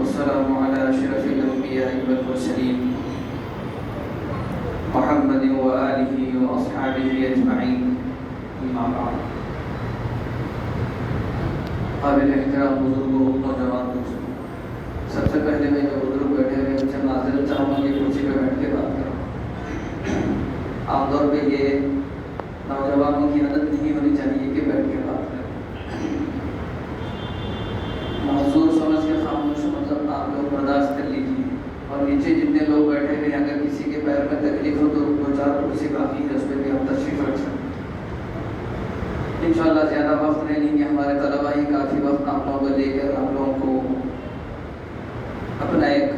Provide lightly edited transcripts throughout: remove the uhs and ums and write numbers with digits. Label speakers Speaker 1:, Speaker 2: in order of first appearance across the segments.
Speaker 1: والسلام على أشرف الأنبياء والمرسلين محمد وآله وأصحابه أجمعين أما بعد. قابل احترام بزرگوں نوجوان دوستوں، سب سے پہلے میں جو بزرگ بیٹھے ہوئے ان سے معذرت چاہوں گا کہ کرسی پہ بیٹھ کے بات کروں. عام طور پہ یہ نوجوانوں کی عادت نہیں ہونی چاہیے کہ بیٹھ کے بات کریں. معذور سمجھ کے خاموش مطلب آپ لوگ برداشت کر لیجیے. اور نیچے جتنے لوگ بیٹھے ہوئے اگر کسی کے پیر میں تکلیف ہو تو 2-4 کرسی باقی ہے، اس پہ بھی ہم تشریف رکھ سکتے ہیں. انشاءاللہ زیادہ وقت نہیں لیں گے، ہمارے طلبہ ہی کافی وقت آپ لوگوں کو لے کر آپ لوگوں کو اپنا ایک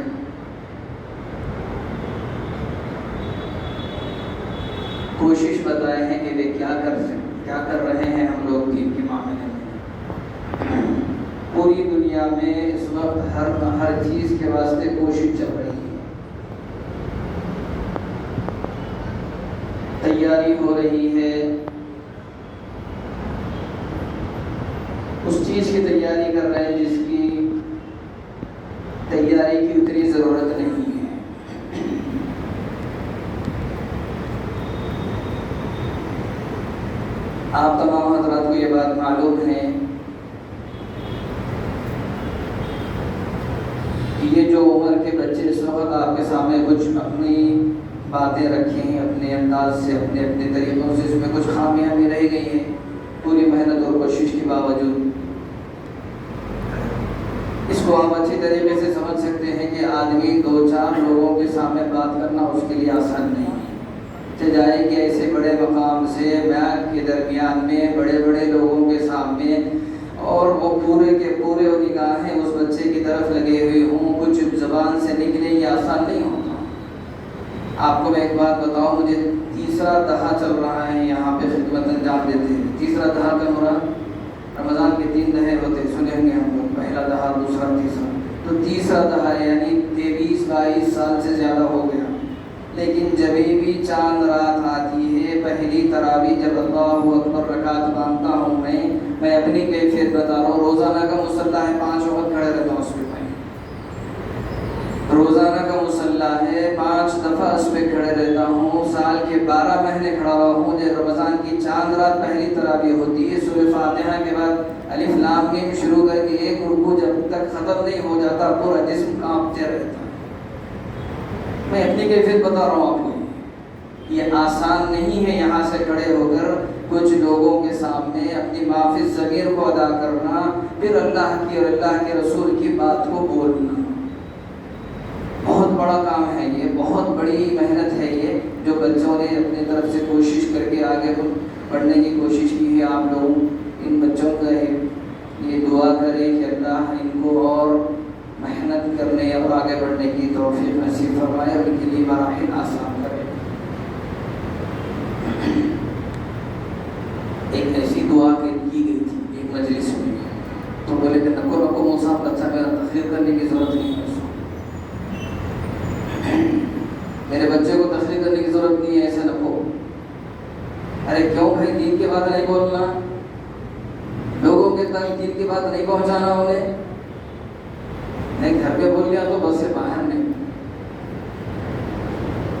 Speaker 1: کوشش بتائے ہیں کہ وہ کیا کر رہے ہیں ہم لوگ دین کے معاملے میں. پوری دنیا میں اس وقت ہر چیز کے واسطے کوشش چل رہی ہے، تیاری ہو رہی ہے. اس چیز کی تیاری کر رہے ہیں جس کی تیاری کی اتنی ضرورت نہیں ہے. آپ تمام حضرات کو یہ بات معلوم ہے کہ یہ جو عمر کے بچے اس وقت آپ کے سامنے کچھ اپنی باتیں رکھیں ہیں، اپنے انداز سے، اپنے طریقوں سے، اس میں کچھ خامیاں بھی رہ گئی ہیں پوری محنت اور کوشش کے باوجود. اس کو آپ اچھی طریقے سے سمجھ سکتے ہیں کہ آدمی 2-4 لوگوں کے سامنے بات کرنا اس کے لیے آسان نہیں ہے. جائے کہ ایسے بڑے مقام سے بیان کے درمیان میں بڑے بڑے لوگوں کے سامنے اور وہ پورے کے پورے نگاہیں اس بچے کی طرف لگے ہوئے ہوں، کچھ زبان سے نکلے، یہ آسان نہیں ہوتا. آپ کو میں ایک بات بتاؤں، مجھے تیسرا دہا چل رہا ہے یہاں پہ خدمت انجام دیتے ہیں. تیسرا دہا کا مراد رمضان کے 3 دہے ہوتے سنے ہوں گے ہم لوگ، پہلا دہا، دوسرا، تیسرا. تو تیسرا دہا یعنی 23-22 سال سے زیادہ ہو گیا. لیکن جب بھی چاند رات آتی ہے، پہلی تراویح جب اللہ اکبر رکعت باندھتا ہوں میں اپنی کیفیت بتا رہا ہوں. روزانہ کا مصلی ہے، 5 وقت کھڑے رہتا ہوں اس پہ. روزانہ کا مصلی ہے، 5 دفعہ اس پہ کھڑے رہتا ہوں. سال کے 12 مہینے کھڑا ہوا ہوں. جب رمضان کی چاند رات پہلی تراویح ہوتی ہے، سورہ فاتحہ کے بعد الف لام میم شروع کر کے ایک رکوع جب تک ختم نہیں ہو جاتا پورا جسم کانپتے رہتا. میں اپنی کیفیت بتا رہا ہوں آپ کو. یہ آسان نہیں ہے یہاں سے کھڑے ہو کر کچھ لوگوں کے سامنے اپنی معافی ضمیر کو ادا کرنا، پھر اللہ کی اور اللہ کے رسول کی بات کو بولنا. بہت بڑا کام ہے یہ، بہت بڑی محنت ہے یہ جو بچوں نے اپنی طرف سے کوشش کر کے آگے بڑھنے کی کوشش کی ہے. آپ لوگ ان بچوں کا یہ دعا کریں کہ اللہ ان کو اور محنت کرنے اور آگے بڑھنے کی توفیق نصیب فرمائے اور ان کے لیے مراحل آسان کرے. ایک ایسی دعا کی گئی تھی ایک مجلس میں، تو بولے کہ نکو موسیٰ بچہ میرا تقریر کرنے کی ضرورت نہیں ہے، میرے بچے کو تقریر کرنے کی ضرورت نہیں ہے، ایسا نکو. ارے کیوں بھائی؟ دین کی بات نہیں بولنا، لوگوں کے تک دین کی بات نہیں پہنچانا انہیں. نہیں، گھر پہ بول لیا تو بس سے باہر نہیں.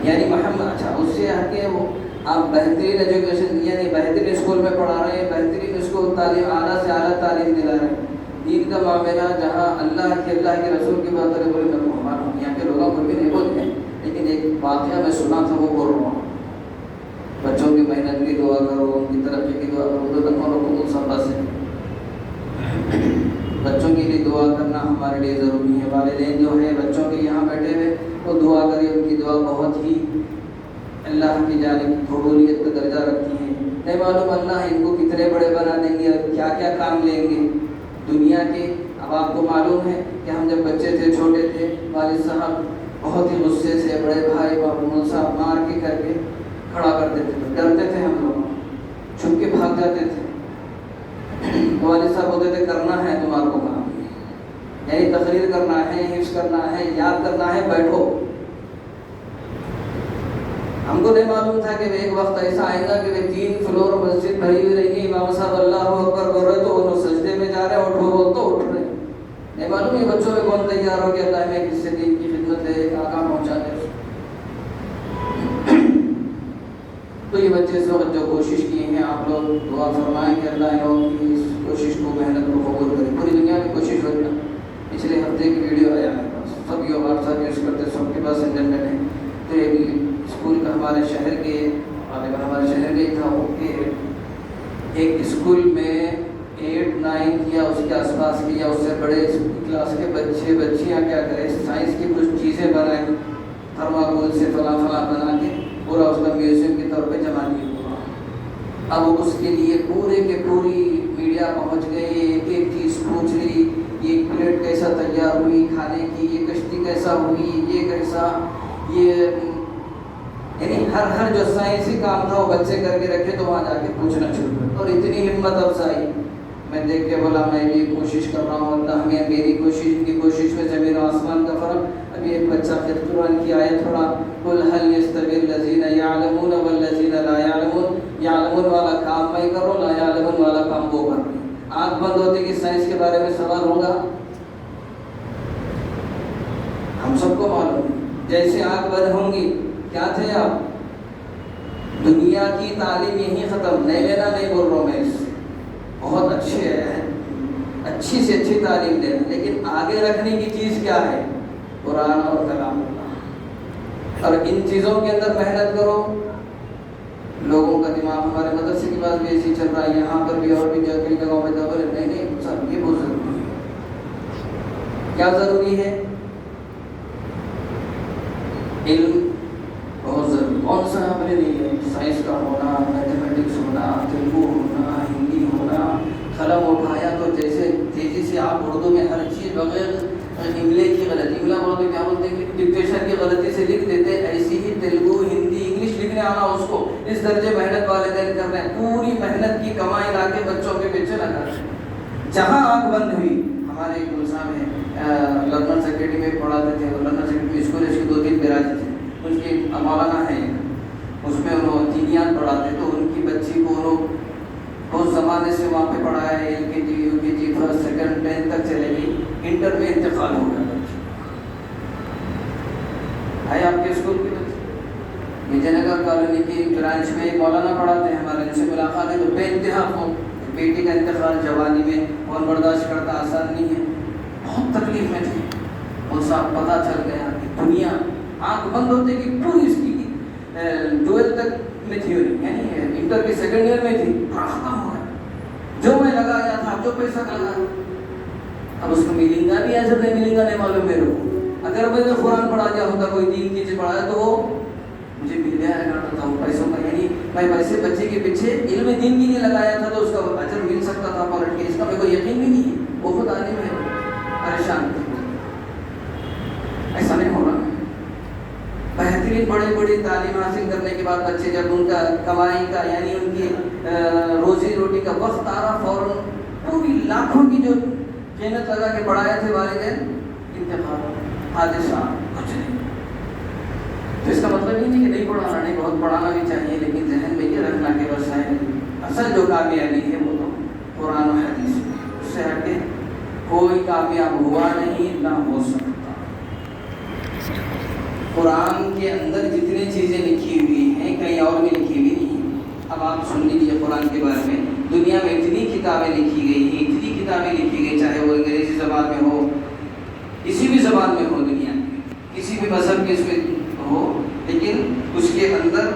Speaker 1: یعنی محمد اچھا اس سے ہٹے وہ آپ بہترین ایجوکیشن یعنی بہترین اسکول میں پڑھا رہے ہیں، بہترین اسکول تعلیم، اعلیٰ سے اعلیٰ تعلیم دلا رہے ہیں. دین کا معاملہ جہاں اللہ کے رسول کی بات کرے بولے میں محمد ہوں. یہاں کے لوگوں کو بھی نہیں بولتے، لیکن ایک واقعہ میں سنا تھا وہ بول رہا ہوں. بچوں کی محنت کی دعا کرو، ان کی ترقی کی دعا کرو. تو سب بس ہے، بچوں کے لیے دعا کرنا ہمارے لیے ضروری ہے. والدین جو ہے بچوں کے یہاں بیٹھے ہوئے وہ دعا کرے، ان کی دعا بہت ہی اللہ کی جانب قبولیت کا درجہ رکھتی ہے. نہیں معلوم اللہ ان کو کتنے بڑے بنا دیں گے اور کیا کیا کام لیں گے دنیا کے. اب آپ کو معلوم ہے کہ ہم جب بچے تھے، چھوٹے تھے، والد صاحب بہت ہی غصے سے بڑے بھائی بابو صاحب مار کے کر کے کھڑا کر دیتے تھے. ڈرتے تھے ہم لوگ، چھپ کے بھاگ جاتے تھے. والد صاحب ہوتے تھے کرنا ہے تمہارے کو کام، یعنی تقریر کرنا ہے، حفظ کرنا ہے، یاد کرنا ہے، بیٹھو. ہم کو نہیں معلوم تھا کہ ایک وقت ایسا آئے گا کہ 3 فلور مسجد بھری ہوئی رہی گی، امام صاحب اللہ اکبر بول رہے تو وہ سجدے میں جا رہے، اٹھو بول تو اٹھ رہے. نہیں معلوم ہے بچوں میں کون تیار ہو گیا اللہ میں کس سے دین کی خدمت ہے آگاہ پہنچا دے. تو یہ بچے اس وقت جو کوشش کی ہیں آپ لوگ دعا فرمائیں کہ اللہ ان لوگوں کی اس کوشش کو محنت کو قبول کرے. پوری دنیا میں کوشش ہوئی نا. پچھلے ہفتے کی ویڈیو آیا میرے پاس, سب یہ واٹس ایپ یوز کرتے سب کے پاس انٹرنیٹ ہے. تو ایک اسکول کا ہمارے شہر کے ہمارے شہر کے تھا وہ کہ ایک اسکول میں 8 9 یا اس کے آس پاس کی یا اس سے بڑے کلاس کے بچے بچیاں کیا کریں سائنس کی کچھ چیزیں بنائیں تھرماکول سے فلاں فلاں بنا کے پورا اس کا میوزیم کے طور پہ جمع کیا. اب اس کے لیے پورے کے پوری میڈیا پہنچ گئی, ایک ایک چیز پوچھ رہی, یہ پلیٹ کیسا تیار ہوئی کھانے کی, یہ کشتی کیسا ہوئی, یہ کیسا, یہ یعنی ہر جو سائنسی کام تھا وہ بچے کر کے رکھے تو وہاں جا کے پوچھنا شروع کر. اور اتنی ہمت افزائی, میں دیکھ کے بولا میں بھی کوشش کر رہا ہوں, اللہ ہمیں میری کوشش ان کی کوشش میں زمین و آسمان کا فرق. ابھی ایک بچہ خود قرآن کی آیت تھوڑا قل هل يستوي الذين يعلمون والذين لا يعلمون, يعلمون والا کام میں کرو, لا يعلمون والا کام وہ کر. آنکھ بند ہوتے کہ سائنس کے بارے میں سوال ہوگا, ہم سب کو معلوم ہے. جیسے آنکھ بند ہوں گی کیا تھے آپ, دنیا کی تعلیم یہیں ختم, نہیں لینا نہیں بول رہا ہوں میں اس سے, بہت اچھے ہیں, اچھی سے اچھی تعلیم دینا, لیکن آگے رکھنے کی چیز کیا ہے, قرآن اور کلام اللہ. اور ان چیزوں کے اندر محنت کرو. لوگوں کا دماغ ہمارے مدرسے کے پاس بھی ایسی چل رہا ہے, یہاں پر بھی اور بھی کئی جگہوں پہ دبل. نہیں سب یہ بہت ضروری ہے. کیا ضروری ہے, علم بہت ضروری. کون سا ہمارے لیے سائنس کا ہونا, میتھمیٹکس ہونا, تیلگو ہونا, ہندی ہونا, قلم اٹھایا تو جیسے تیزی سے آپ اردو میں ہر چیز بغیر املے کی غلطی, املا بولتے کیا بولتے ہیں ڈکٹیشن کی غلطی سے لکھ دیتے, ایسی ہی تیلگو ہندی انگلش لکھنے آنا اس کو اس درجے محنت والدین کر رہے ہیں. پوری محنت کی کمائی لا کے بچوں کے پیچھے لگا رہے ہیں. جہاں آنکھ بند ہوئی, ہمارے ایک گلزار میں لرنرز اکیڈمی میں پڑھاتے تھے, لرنرز اکیڈمی اسکول اس کے 2-3 براج تھے, ان کی مولانا ہے, اس میں انہوں دینیات پڑھاتے. تو ان کی بچی کو انہوں بہت زمانے سے وہاں پہ پڑھایا ہے, LKG UKG 1st 2nd 10th تک چلے گی, انٹر میں انتقال ہو گیا. ہے آپ کے اسکول کی بچی وجے نگر کالونی کی برانچ میں ایک مولانا پڑھاتے ہیں ہمارے, ان سے ملاقات ہے تو بے انتہا فون, بیٹی کا انتقال جوانی میں کون برداشت کرتا, آسان نہیں ہے, بہت تکلیف میں تھی. ان سے پتہ چل گیا کہ دنیا آنکھ بند ہوتے کہ پوری اس کی 12 تک میں تھیوری یعنی انٹر کے 2nd ایئر میں تھی, ختم ہو گیا. جو میں لگایا تھا جو پیسہ لگایا, اب اس کو ملیں گا بھی ایسا نہیں ملیں گا نہیں معلوم میرے کو. اگر میں نے قرآن پڑھا دیا ہوتا, کوئی دین کی چیز پڑھایا تو وہ مجھے مل گیا کرتا تھا وہ پیسوں کا, یعنی میں پیسے بچے کے پیچھے علم دین کی نہیں لگایا تھا تو اس کا اجر مل سکتا تھا پلٹ کے. اس کا میرے کو یقین بھی نہیں ہے, وہ خود عالم ہے, پریشان تھے. ایسا نہیں ہو رہا. بہترین بڑی تعلیم حاصل کرنے کے بعد بچے جب ان کا کمائی کا یعنی ان کی روزی روٹی کا وقت آ رہا, فوراً پوری لاکھوں کی جو محنت لگا کے پڑھائے تھے والدین, انتقال, حادثہ, کچھ نہیں. تو اس کا مطلب یہ نہیں کہ نہیں پڑھانا, نہیں, بہت پڑھانا بھی چاہیے, لیکن ذہن میں یہ رکھنا کہ بس ہے اصل جو کامیابی ہے وہ تو قرآن و حدیث میں, اس سے ہٹ کے کوئی کامیاب ہوا نہیں نہ ہو سکتا. قرآن کے اندر جتنی چیزیں لکھی ہوئی ہیں کہیں اور بھی لکھی ہوئی نہیں ہیں. اب آپ سن لیجیے قرآن کے بارے میں, دنیا میں اتنی کتابیں لکھی گئی ہیں, اتنی کتابیں لکھی گئی, چاہے وہ انگریزی زبان میں ہو, کسی بھی زبان میں ہو, دنیا میں کسی بھی مذہب کے اس میں ہو, لیکن اس کے اندر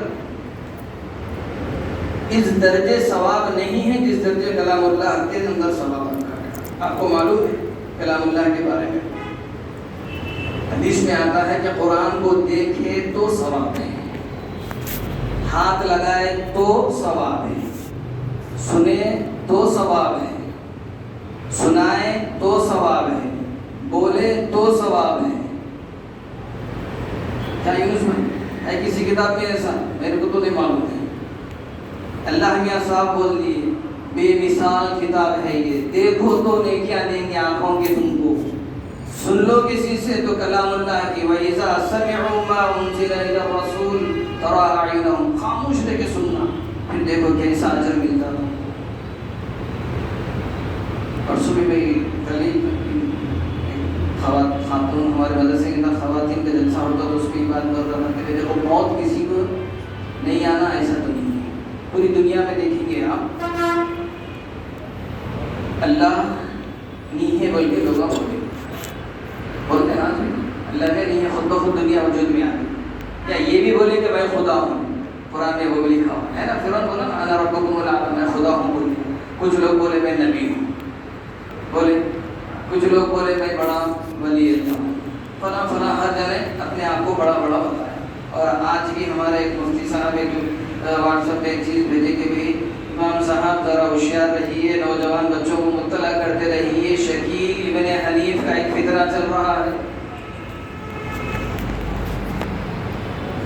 Speaker 1: اس درجے ثواب نہیں ہے جس درجے کلام اللہ کے اندر ثواب رکھا ہے. آپ کو معلوم ہے کلام اللہ کے بارے میں حدیث میں آتا ہے کہ قرآن کو دیکھے تو ثواب ہے, ہاتھ لگائے تو ثواب ہے, سنے تو ثواب ہے, سنائے تو ثواب ہے, بولے تو ثواب ہے. کیا یونس میں ہے کسی کتاب میں ایسا؟ میرے کو تو نہیں معلوم ہے. اللہ میاں صاحب بول دیے بے مثال کتاب ہے یہ, دیکھو تو نیکیاں دیں گے آنکھوں کے تم کو, سن لو کسی سے تو کلام اللہ کی. وَإِذَا سَمِعُوا مَا أُنزِلَ إِلَى الرَّسُولِ تَرَىٰ أَعْيُنَهُمْ, خاموش رہ کے سننا, پھر دیکھو کیسا اجر ملتا تھا. پرسوں بھی میں پوری دنیا میں دیکھیں گے آپ اللہ نہیں ہے بلکہ لوگوں بولتے نا اللہ میں نہیں ہے، خود بخود دنیا وجود میں آ گئی، یا یہ بھی بولے کہ میں خدا ہوں، قرآن میں وہ بھی لکھا ہوا ہے نا، فرعون بولا نا انا ربکم الاعلی، میں خدا ہوں بول دیا۔ کچھ لوگ بولے میں نبی ہوں بولے، کچھ لوگ بولے میں بڑا ولی اللہ ہوں، فلاں فلاں، ہر جگہ اپنے آپ کو بڑا بڑا بتایا۔ اور آج بھی ہمارے ایک مفتی صاحب ایک واٹس ایپ پہ ایک چیز بھیجے کہ بھی امام صاحب ذرا ہوشیار رہیے، نوجوان بچوں کو مطلع کرتے رہیے، شکیل ابن حنیف کا ایک فتنہ چل رہا ہے،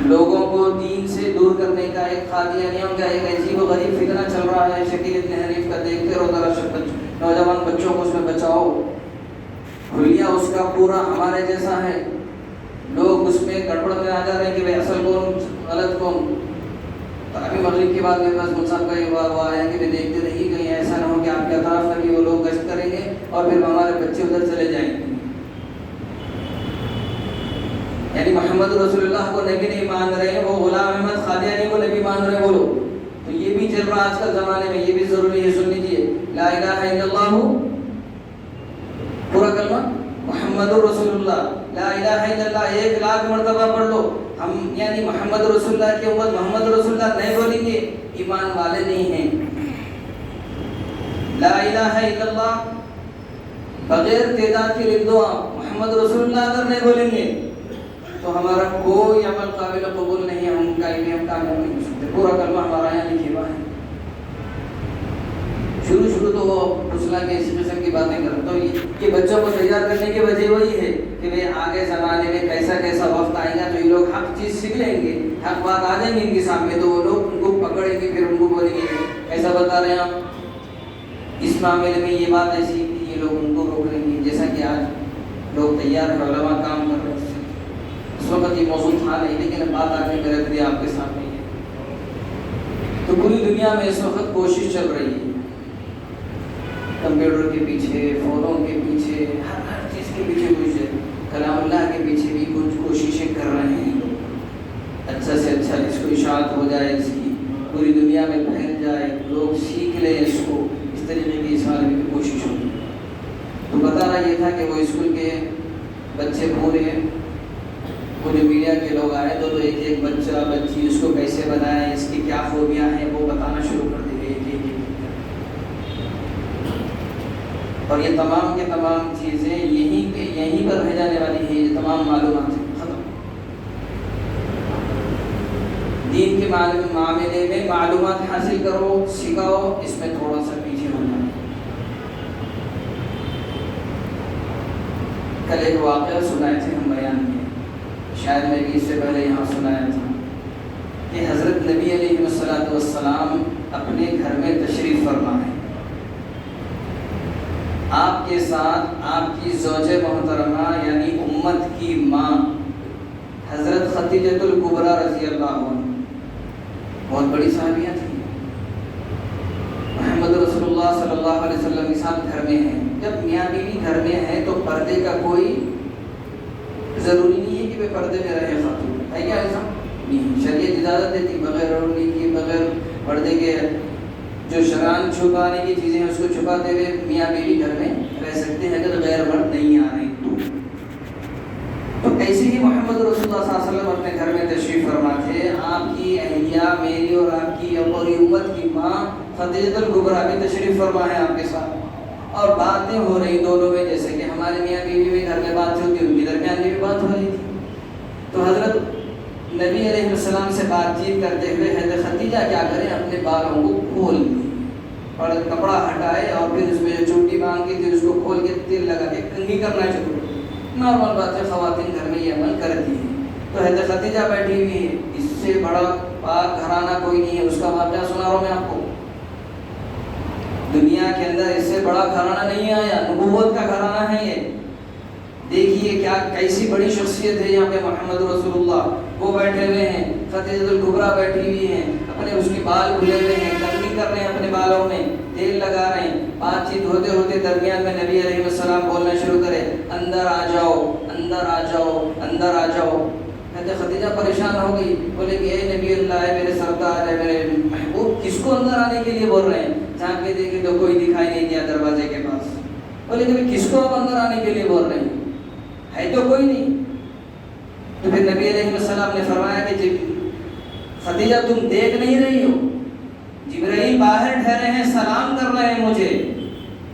Speaker 1: لوگوں کو دین سے دور کرنے کا، ایک قادیانیوں کا ایک عجیب و غریب فتنہ چل رہا ہے شکیل ابن حنیف کا، دیکھتے رہو ذرا نوجوان بچوں کو اس میں بچاؤ، حلیہ اس کا پورا ہمارے جیسا ہے، لوگ اس میں گڑبڑ میں آ جا رہے ہیں کہ بھائی اصل کون غلط کون۔ تو ابھی مغرب کے بعد میرے پاس مصعب کا یہ ہوا ہے کہ میں دیکھتے رہی کہیں ایسا نہ ہو کہ آپ کے اطراف میں بھی وہ لوگ گشت کریں گے اور پھر ہمارے بچے ادھر چلے جائیں گے، یعنی محمد رسول اللہ کو نبی نہیں مان رہے، وہ غلام احمد قادیانی کو نبی مان رہے وہ لوگ۔ تو یہ بھی چل رہا آج کل زمانے میں، یہ بھی ضروری ہے، سن لیجیے، لا الہ الا اللہ پورا کلمہ محمد رسول اللہ، لا الہ الا اللہ 1,00,000 مرتبہ پڑھ لو، ہم یعنی محمد رسول اللہ کی امت محمد رسول اللہ نہیں بولیں گے، ایمان والے نہیں ہیں۔ لا الہ الا اللہ بغیر تعداد کے لکھ دو آپ، محمد رسول اللہ اگر نہیں بولیں گے تو ہمارا کوئی عمل قابل قبول نہیں ہے، ہم کامیاب نہیں ہو سکتے۔ پورا کلمہ ہمارا یہاں لکھے ہوا ہے۔ شروع تو وہ حوصلہ کے اسی قسم کی باتیں کرتے، تو یہ بچوں کو تیار کرنے کی وجہ وہی ہے کہ بھئی آگے زمانے میں کیسا وقت آئے گا تو یہ لوگ حق چیز سیکھ لیں گے، حق بات آ جائیں گے ان کے سامنے، تو وہ لوگ ان کو پکڑیں گے، پھر ان کو بولیں گے ایسا بتا رہے ہیں آپ اس معاملے میں یہ بات ایسی کہ یہ لوگ ان کو روک لیں گے، جیسا کہ آج لوگ تیار ہیں، علماء کام کر رہے ہیں۔ اس وقت یہ موضوع تھا نہیں، لیکن بات آگے میں رکھ دیا آپ کے سامنے ہے۔ تو پوری دنیا میں اس وقت کوشش چل رہی ہے، کمپیوٹر کے پیچھے، فونوں کے پیچھے، ہر چیز کے پیچھے کچھ ہے، کلام اللہ کے پیچھے بھی کچھ کوششیں کر رہے ہیں، اچھا سے اچھا اس کو اشاعت ہو جائے، اس کی پوری دنیا میں پھیل جائے، لوگ سیکھ لیں اس کو، اس طریقے کی اس بارے میں کوشش ہوگی۔ تو بتا رہا یہ تھا کہ وہ اسکول کے بچے پورے وہ جو میڈیا کے لوگ آئے تو ایک بچہ بچی اس کو کیسے بنائے، اس کی کیا خوبیاں ہیں وہ بتانا شروع کر دی گئی تھی، اور یہ تمام کے تمام چیزیں یہیں پر بھیجانے والی ہیں، یہ تمام معلومات ختم۔ دین کے معاملے میں معلومات حاصل کرو، سکھاؤ، اس میں تھوڑا سا پیچھے ہونا ہے۔ کل ایک واقعہ سنائے تھے ہم بیان میں، شاید میں بھی اس سے پہلے یہاں سنایا تھا کہ حضرت نبی علیہ السلام اپنے گھر میں تشریف فرما ہے، آپ کے ساتھ آپ کی زوجہ محترمہ یعنی امت کی ماں حضرت خدیجہ الکبریٰ رضی اللہ عنہ، بہت بڑی صحابیہ تھیں، محمد رسول اللہ صلی اللہ علیہ وسلم کے ساتھ گھر میں ہیں۔ جب میاں بیوی گھر میں ہیں تو پردے کا کوئی ضروری نہیں ہے کہ وہ پردے میں رہے خاتون، ہے کیا ایسا نہیں، شریعت اجازت دیتی بغیر اوڑھنے کی، بغیر پردے کے، جو شران چھپانے کی چیزیں ہیں اس کو چھپاتے ہوئے میاں بیوی گھر میں رہ سکتے ہیں اگر غیر مرد نہیں آ رہے تو ایسے ہی محمد رسول اللہ صلی اللہ علیہ وسلم اپنے گھر میں تشریف فرما تھے، آپ کی اہلیہ میری اور آپ کی پوری امت کی ماں خدیجہ الکبریٰ بھی تشریف فرما ہے آپ کے ساتھ، اور باتیں ہو رہی دونوں میں، جیسے کہ ہمارے میاں بیوی میں گھر میں بات ہوتی ہے ان کے درمیان بھی بات ہو رہی تھی۔ تو حضرت نبی علیہ السلام سے بات چیت کرتے ہوئے حضرت خدیجہ کیا کریں اپنے بالوں کو کھول دیں اور کپڑا ہٹائے اور پھر اس میں جو چوٹی باندھ کی تھی اس کو کھول کے تیل لگا کے کنگھی کرنا شروع۔ نارمل بات ہے، خواتین گھر میں یہ عمل کرتی ہیں۔ تو حضرت خدیجہ بیٹھی ہوئی ہے، اس سے بڑا پاک گھرانہ کوئی نہیں ہے، اس کا واقعہ سنا رہا ہوں میں آپ کو، دنیا کے اندر اس سے بڑا گھرانہ نہیں آیا، نبوت کا گھرانہ ہے یہ۔ دیکھیے کیا کیسی بڑی شخصیت ہے یہاں پہ محمد رسول اللہ، وہ بیٹھے ہوئے ہیں، خدیجہ الکبریٰ بیٹھی ہوئی ہیں، اپنے اس کے بال کھلے ہوئے ہیں، کنگھی کر رہے ہیں اپنے بالوں میں، تیل لگا رہے ہیں، بات چیت ہوتے ہوتے درمیان میں نبی علیہ السلام بولنا شروع کرے، اندر آ جاؤ، اندر آ جاؤ، اندر آ جاؤ۔ حضرت خدیجہ پریشان ہو گئی، بولے کہ اے نبی اللہ، ہے میرے سردار، ہے میرے محبوب، کس کو اندر آنے کے لیے بول رہے ہیں؟ جھانک کے دیکھے تو کوئی دکھائی نہیں دیا دروازے کے پاس۔ بولے کہ کس کو آپ اندر آنے کے لیے بول رہے ہیں؟ ہے تو کوئی نہیں۔ تو پھر نبی علیہ السلام نے فرمایا کہ خدیجہ تم دیکھ نہیں رہی ہو، جبرائیل باہر ٹھہرے ہیں، سلام کر رہے ہیں مجھے،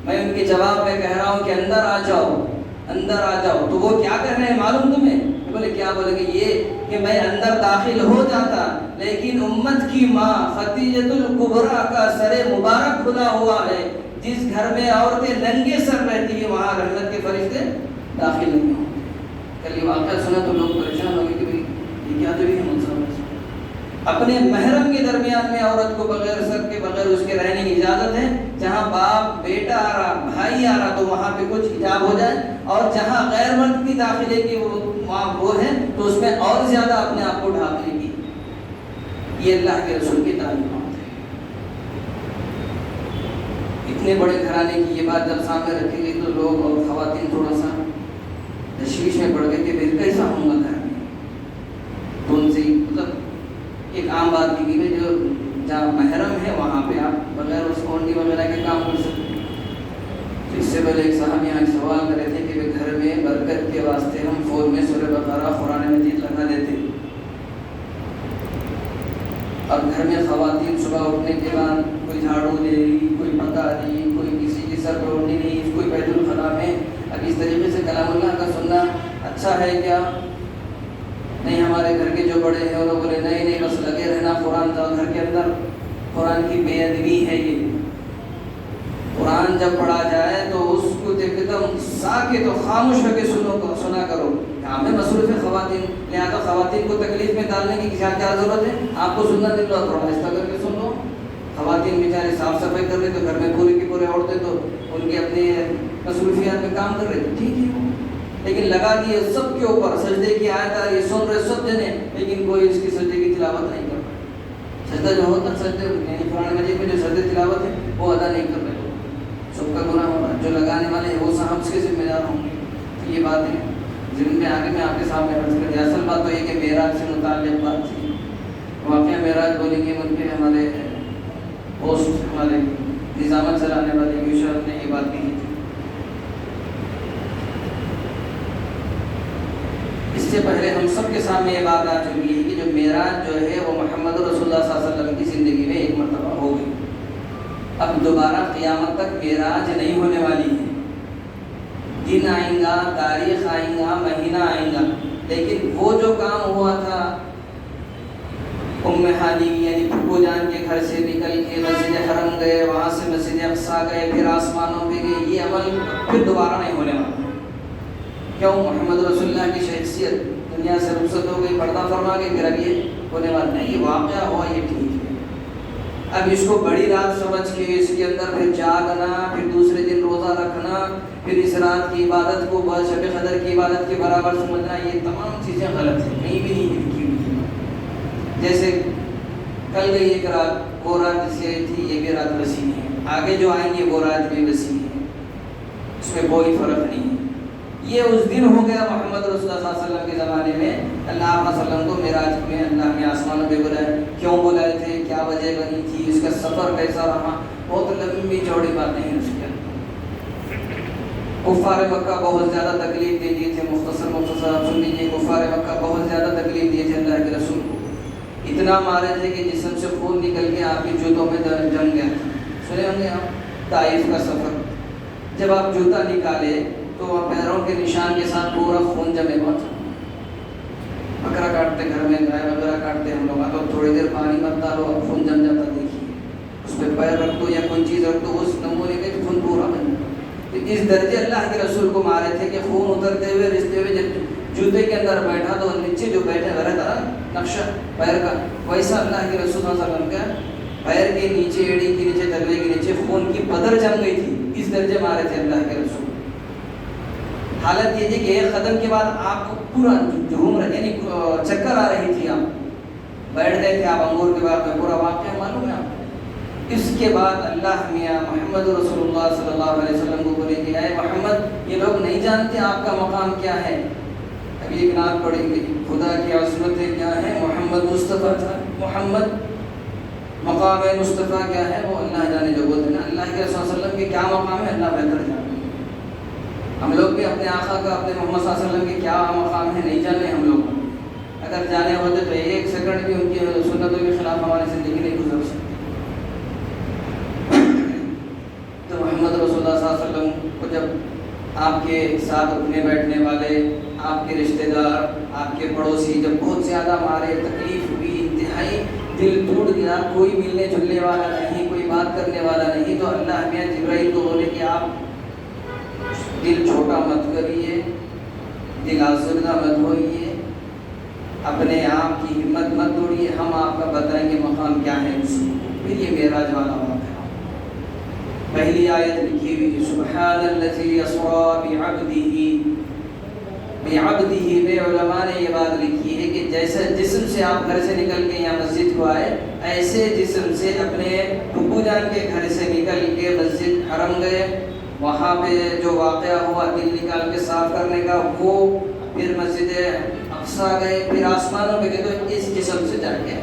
Speaker 1: میں ان کے جواب میں کہہ رہا ہوں کہ اندر آ جاؤ، اندر آ جاؤ۔ تو وہ کیا کہہ رہے ہیں معلوم تمہیں؟ بولے کیا؟ بولے کہ یہ کہ میں اندر داخل ہو جاتا، لیکن امت کی ماں خدیجۃ الکبریٰ کا سر مبارک کھلا ہوا ہے، جس گھر میں عورتیں ننگے سر رہتی ہیں وہاں رحمت کے فرشتے داخل نہیں ہوں۔ کل یہ واقعہ سنا تو لوگ پریشان ہو گئے کہ بھائی یہ کیا طریقہ ہے منصب؟ اپنے محرم کے درمیان میں عورت کو بغیر سر کے بغیر اس کے رہنے کی اجازت ہے۔ جہاں باپ بیٹا آ رہا، بھائی آ رہا تو وہاں پہ کچھ حجاب ہو جائے، اور جہاں غیر مرد کی داخلے کی وہاں وہ ہے تو اس میں اور زیادہ اپنے آپ کو ڈھانپنے کی۔ یہ اللہ کے رسول کی تعلیمات ہے۔ اتنے بڑے گھرانے کی یہ بات جب سامنے رکھی گئی تو لوگ اور خواتین تھوڑا سا تشویش میں پڑ گئے کہ پھر کیسا ہوں گا گھر میں۔ تو ان سے مطلب ایک عام بات کی گئی جو جہاں محرم ہے وہاں پہ آپ بغیر اس کونڈی وغیرہ کے کام کر سکتے ہیں۔ تو اس سے پہلے ایک صاحب یہاں سوال کر رہے تھے کہ گھر میں برکت کے واسطے ہم فون میں سورہ بقرہ قرآن مجید لگا دیتے، اور گھر میں خواتین صبح اٹھنے کے بعد کوئی جھاڑو دے رہی، کوئی پکا رہی، کوئی کسی کی سر پہ اڑنی نہیں، کوئی بیت الخلاء میں۔ اب اس طریقے سے کلام اللہ کا سننا اچھا ہے کیا؟ نہیں، ہمارے گھر کے جو بڑے ہیں وہ بولے نہیں نہیں بس لگے رہنا قرآن کا گھر کے اندر، قرآن کی بے ادبی ہے یہ۔ قرآن جب پڑھا جائے تو اس کو ایک دم ساکت و خاموش ہو کے سنا کرو۔ ہمیں مصروف ہے خواتین، لہٰذا خواتین کو تکلیف میں ڈالنے کی کیا ضرورت ہے؟ آپ کو سننا دل رہا تھوڑا آہستہ کر کے سن لو۔ خواتین بیچارے صاف صفائی کر رہے تو گھر میں پورے کی پورے عورتیں تو ان کے اپنے مصروفیات میں کام کر رہے تھے، ٹھیک ہے، لیکن لگا دیے سب کے اوپر سجدے کی آیت آ رہی ہے، سن رہے سب جنے، لیکن کوئی اس کی سجدے کی تلاوت نہیں کر رہا۔ سجدہ جو ہوتا سجدے یعنی قرآن مجید میں جو سجدے تلاوت ہے وہ ادا نہیں کر رہے، سب کا گناہ ہو رہا ہے۔ جو لگانے والے ہیں وہ صاحب اس کے ذمہ دار ہوں گے۔ تو یہ بات ہے جن میں آگے میں آپ کے سامنے عرض کر دیا۔ اصل بات تو یہ کہ معراج سے متعلق بات تھی۔ واقعہ معراج بولیں گے ان کے ہمارے ہوسٹ ہمارے نظامت چلانے والے یوشرف نے یہ بات کہی تھی۔ اس سے پہلے ہم سب کے سامنے یہ بات آ چکی ہے کہ جو معراج جو ہے وہ محمد رسول اللہ صلی اللہ علیہ وسلم کی زندگی میں ایک مرتبہ ہو گئی۔ اب دوبارہ قیامت تک معراج نہیں ہونے والی ہے۔ دن آئیں گا، تاریخ آئیں گا، مہینہ آئیں گا، لیکن وہ جو کام ہوا تھا ام ہانی یعنی پھپھو جان کے گھر سے نکل کے مسجد حرم گئے، وہاں سے مسجد اقصیٰ گئے، پھر آسمانوں پہ گئے، یہ عمل پھر دوبارہ نہیں ہونے والا۔ کیوں؟ محمد رسول اللہ کی شخصیت دنیا سے رخصت ہو گئی، پردہ فرما کے، پھر اب یہ ہونے والا نہیں۔ یہ واقعہ ہوا، یہ ٹھیک ہے۔ اب اس کو بڑی رات سمجھ کے اس کے اندر پھر جاگنا، پھر دوسرے دن روزہ رکھنا، پھر اس رات کی عبادت کو شب قدر کی عبادت کے برابر سمجھنا، یہ تمام چیزیں غلط ہیں، کہیں بھی نہیں لکھی ہوئی ہیں۔ جیسے کل گئی ایک رات، وہ رات جیسے تھی یہ بھی رات وسیع ہے، آگے جو آئیں گے وہ رات بھی وسیع ہے، اس میں کوئی فرق نہیں ہے۔ یہ اس دن ہو گیا محمد رسول اللہ صلی اللہ علیہ وسلم کے زمانے میں اللہ علیہ وسلم کو معراج میں اللہ نے آسمانوں پہ بلائے۔ کیوں بلائے تھے؟ کیا وجہ بنی تھی؟ اس کا سفر کیسا رہا؟ بہت لمبی چوڑی باتیں ہیں اس کے اندر۔ کفار مکہ بہت زیادہ تکلیف دے دیے تھے، مختصر آپ سن لیجیے۔ کفار مکہ بہت زیادہ تکلیف دیے تھے اللہ کے رسول کو، اتنا مارے تھے کہ جسم سے خون نکل کے آپ کے جوتوں میں جم گیا تھا۔ سنے ہوں گے آپ طائف کا سفر، جب آپ جوتا نکالے تو پیروں کے نشان کے ساتھ پورا خون جمے ہوا تھا۔ بکرا کاٹتے گھر میں، گائے وغیرہ کاٹتے ہم لوگ، اب تھوڑی دیر پانی مت ڈالو اب خون جم جاتا، دیکھیے اس پہ پیر رکھ دو یا کوئی چیز رکھ دو، اس نمونے کے خون پورا بن جاتا۔ تو اس درجے اللہ کے رسول کو مارے تھے کہ خون اترتے ہوئے رستے ہوئے جب جوتے کے اندر بیٹھا تو نیچے جو بیٹھے رہتا نا نقشہ پیر کا، ویسا اللہ کے رسول صلی اللہ علیہ وسلم کا پیر کے نیچے، ایڑی کے نیچے، تلوے کے نیچے خون کی پدر جم گئی تھی۔ اس درجے مارے تھے اللہ کے رسول۔ حالت یہ تھی کہ ایک قدم کے بعد آپ کو پورا جھوم رہے، یعنی چکر آ رہی تھی، آپ بیٹھ گئے تھے، آپ انگور کے بعد میں، پورا واقعہ معلوم ہے آپ کو۔ اس کے بعد اللہ میاں محمد رسول اللہ صلی اللہ علیہ وسلم کو بولے کہ اے محمد، یہ لوگ نہیں جانتے آپ کا مقام کیا ہے، ابھی ایک نعت پڑھی گئی، خدا کی عظمتیں کیا ہے، محمد مصطفیٰ تھا، محمد مقام مصطفیٰ کیا ہے وہ اللہ جانے جو بولتے ہیں نا، اللہ کے رسول صلی اللہ علیہ وسلم کے کیا مقام ہے اللہ بہتر جانے۔ ہم لوگ بھی اپنے آقا کا، اپنے محمد صلی اللہ علیہ وسلم کے کیا مقام ہے نہیں جانے ہم لوگ، اگر جانے ہوتے تو ایک سیکنڈ بھی ان کی سنتوں کے خلاف ہماری زندگی نہیں گزر سکتی۔ تو محمد رسول اللہ صلی اللہ علیہ وسلم کو جب آپ کے ساتھ اٹھنے بیٹھنے والے، آپ کے رشتہ دار، آپ کے پڑوسی جب بہت زیادہ مارے، تکلیف ہوئی، انتہائی دل ٹوٹ گیا، کوئی ملنے جلنے والا نہیں، کوئی بات کرنے والا نہیں، تو اللہ میاں جبرائیل کو بولے کہ آپ دل چھوٹا مت کریے، دل آزردہ مت ہوئیے، اپنے آپ کی ہمت مت توڑیے، ہم آپ کا بتائیں گے مقام کیا ہے اس کو۔ پھر یہ معراج والا واقعہ، پہلی آیت لکھی ہوئی سبحان الذی اسریٰ بعبدہ، بے علماء نے یہ بات لکھی ہے کہ جیسے جسم سے آپ گھر سے نکل کے یہاں مسجد کو آئے، ایسے جسم سے اپنے پھپھو جان کے گھر سے نکل کے مسجد حرم گئے، وہاں پہ جو واقعہ ہوا دل نکال کے صاف کرنے کا وہ، پھر مسجد اقصیٰ گئے، پھر آسمانوں پہ گئے، تو اس جسم سے جا کے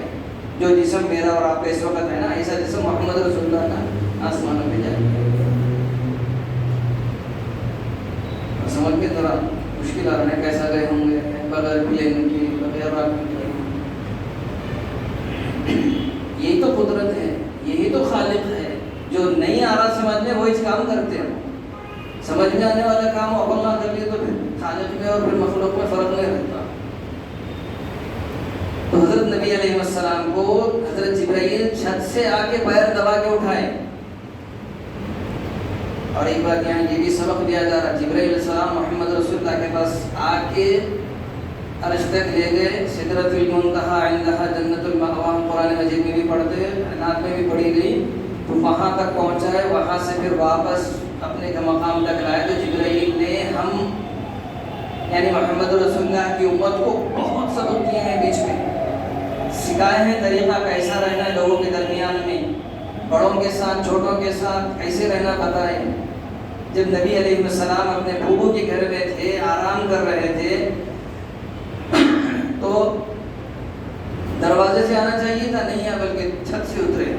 Speaker 1: جو جسم میرا اور آپ کا اس وقت ہے نا، ایسا جسم محمد رسول اللہ کا آسمانوں پہ جائے۔ سمجھ کے ذرا مشکل آ رہا ہے کیسا گئے ہوں گے، بغیر پلین کی، بغیر راکٹ کی۔ یہی تو قدرت ہے، یہی تو خالق ہے، جو نہیں آ رہا سمجھ میں وہ اس کام کرتے ہیں۔ سمجھ میں آنے والا کام اول نہ کر لیے تو پھر خالق میں اور پھر مخلوق میں فرق نہیں رہتا۔ تو حضرت نبی علیہ السلام کو حضرت جبرائیل چھت سے آ کے پیر دبا کے اٹھائے۔ اور ایک بات یہاں یہ بھی سبق دیا جا رہا، جبرائیل علیہ السلام محمد رسول اللہ کے پاس آ کے عرش تک لے گئے، سدرۃ المنتہا عندہا جنت المأویٰ، قرآن مجید میں بھی پڑھتے ہیں، نعت میں بھی پڑھی گئی، تو وہاں تک پہنچائے، وہاں سے پھر واپس اپنے مقام تک لائے۔ تو جبرائیل نے ہم یعنی محمد رسول اللہ کی امت کو بہت سبق دیے ہیں، بیچ میں سکھائے ہیں طریقہ کیسا رہنا ہے لوگوں کے درمیان میں، بڑوں کے ساتھ چھوٹوں کے ساتھ کیسے رہنا بتائے۔ جب نبی علیہ السلام اپنے پھوپھو کے گھر میں تھے، آرام کر رہے تھے، تو دروازے سے آنا چاہیے تھا، نہیں ہے بلکہ چھت سے اترے۔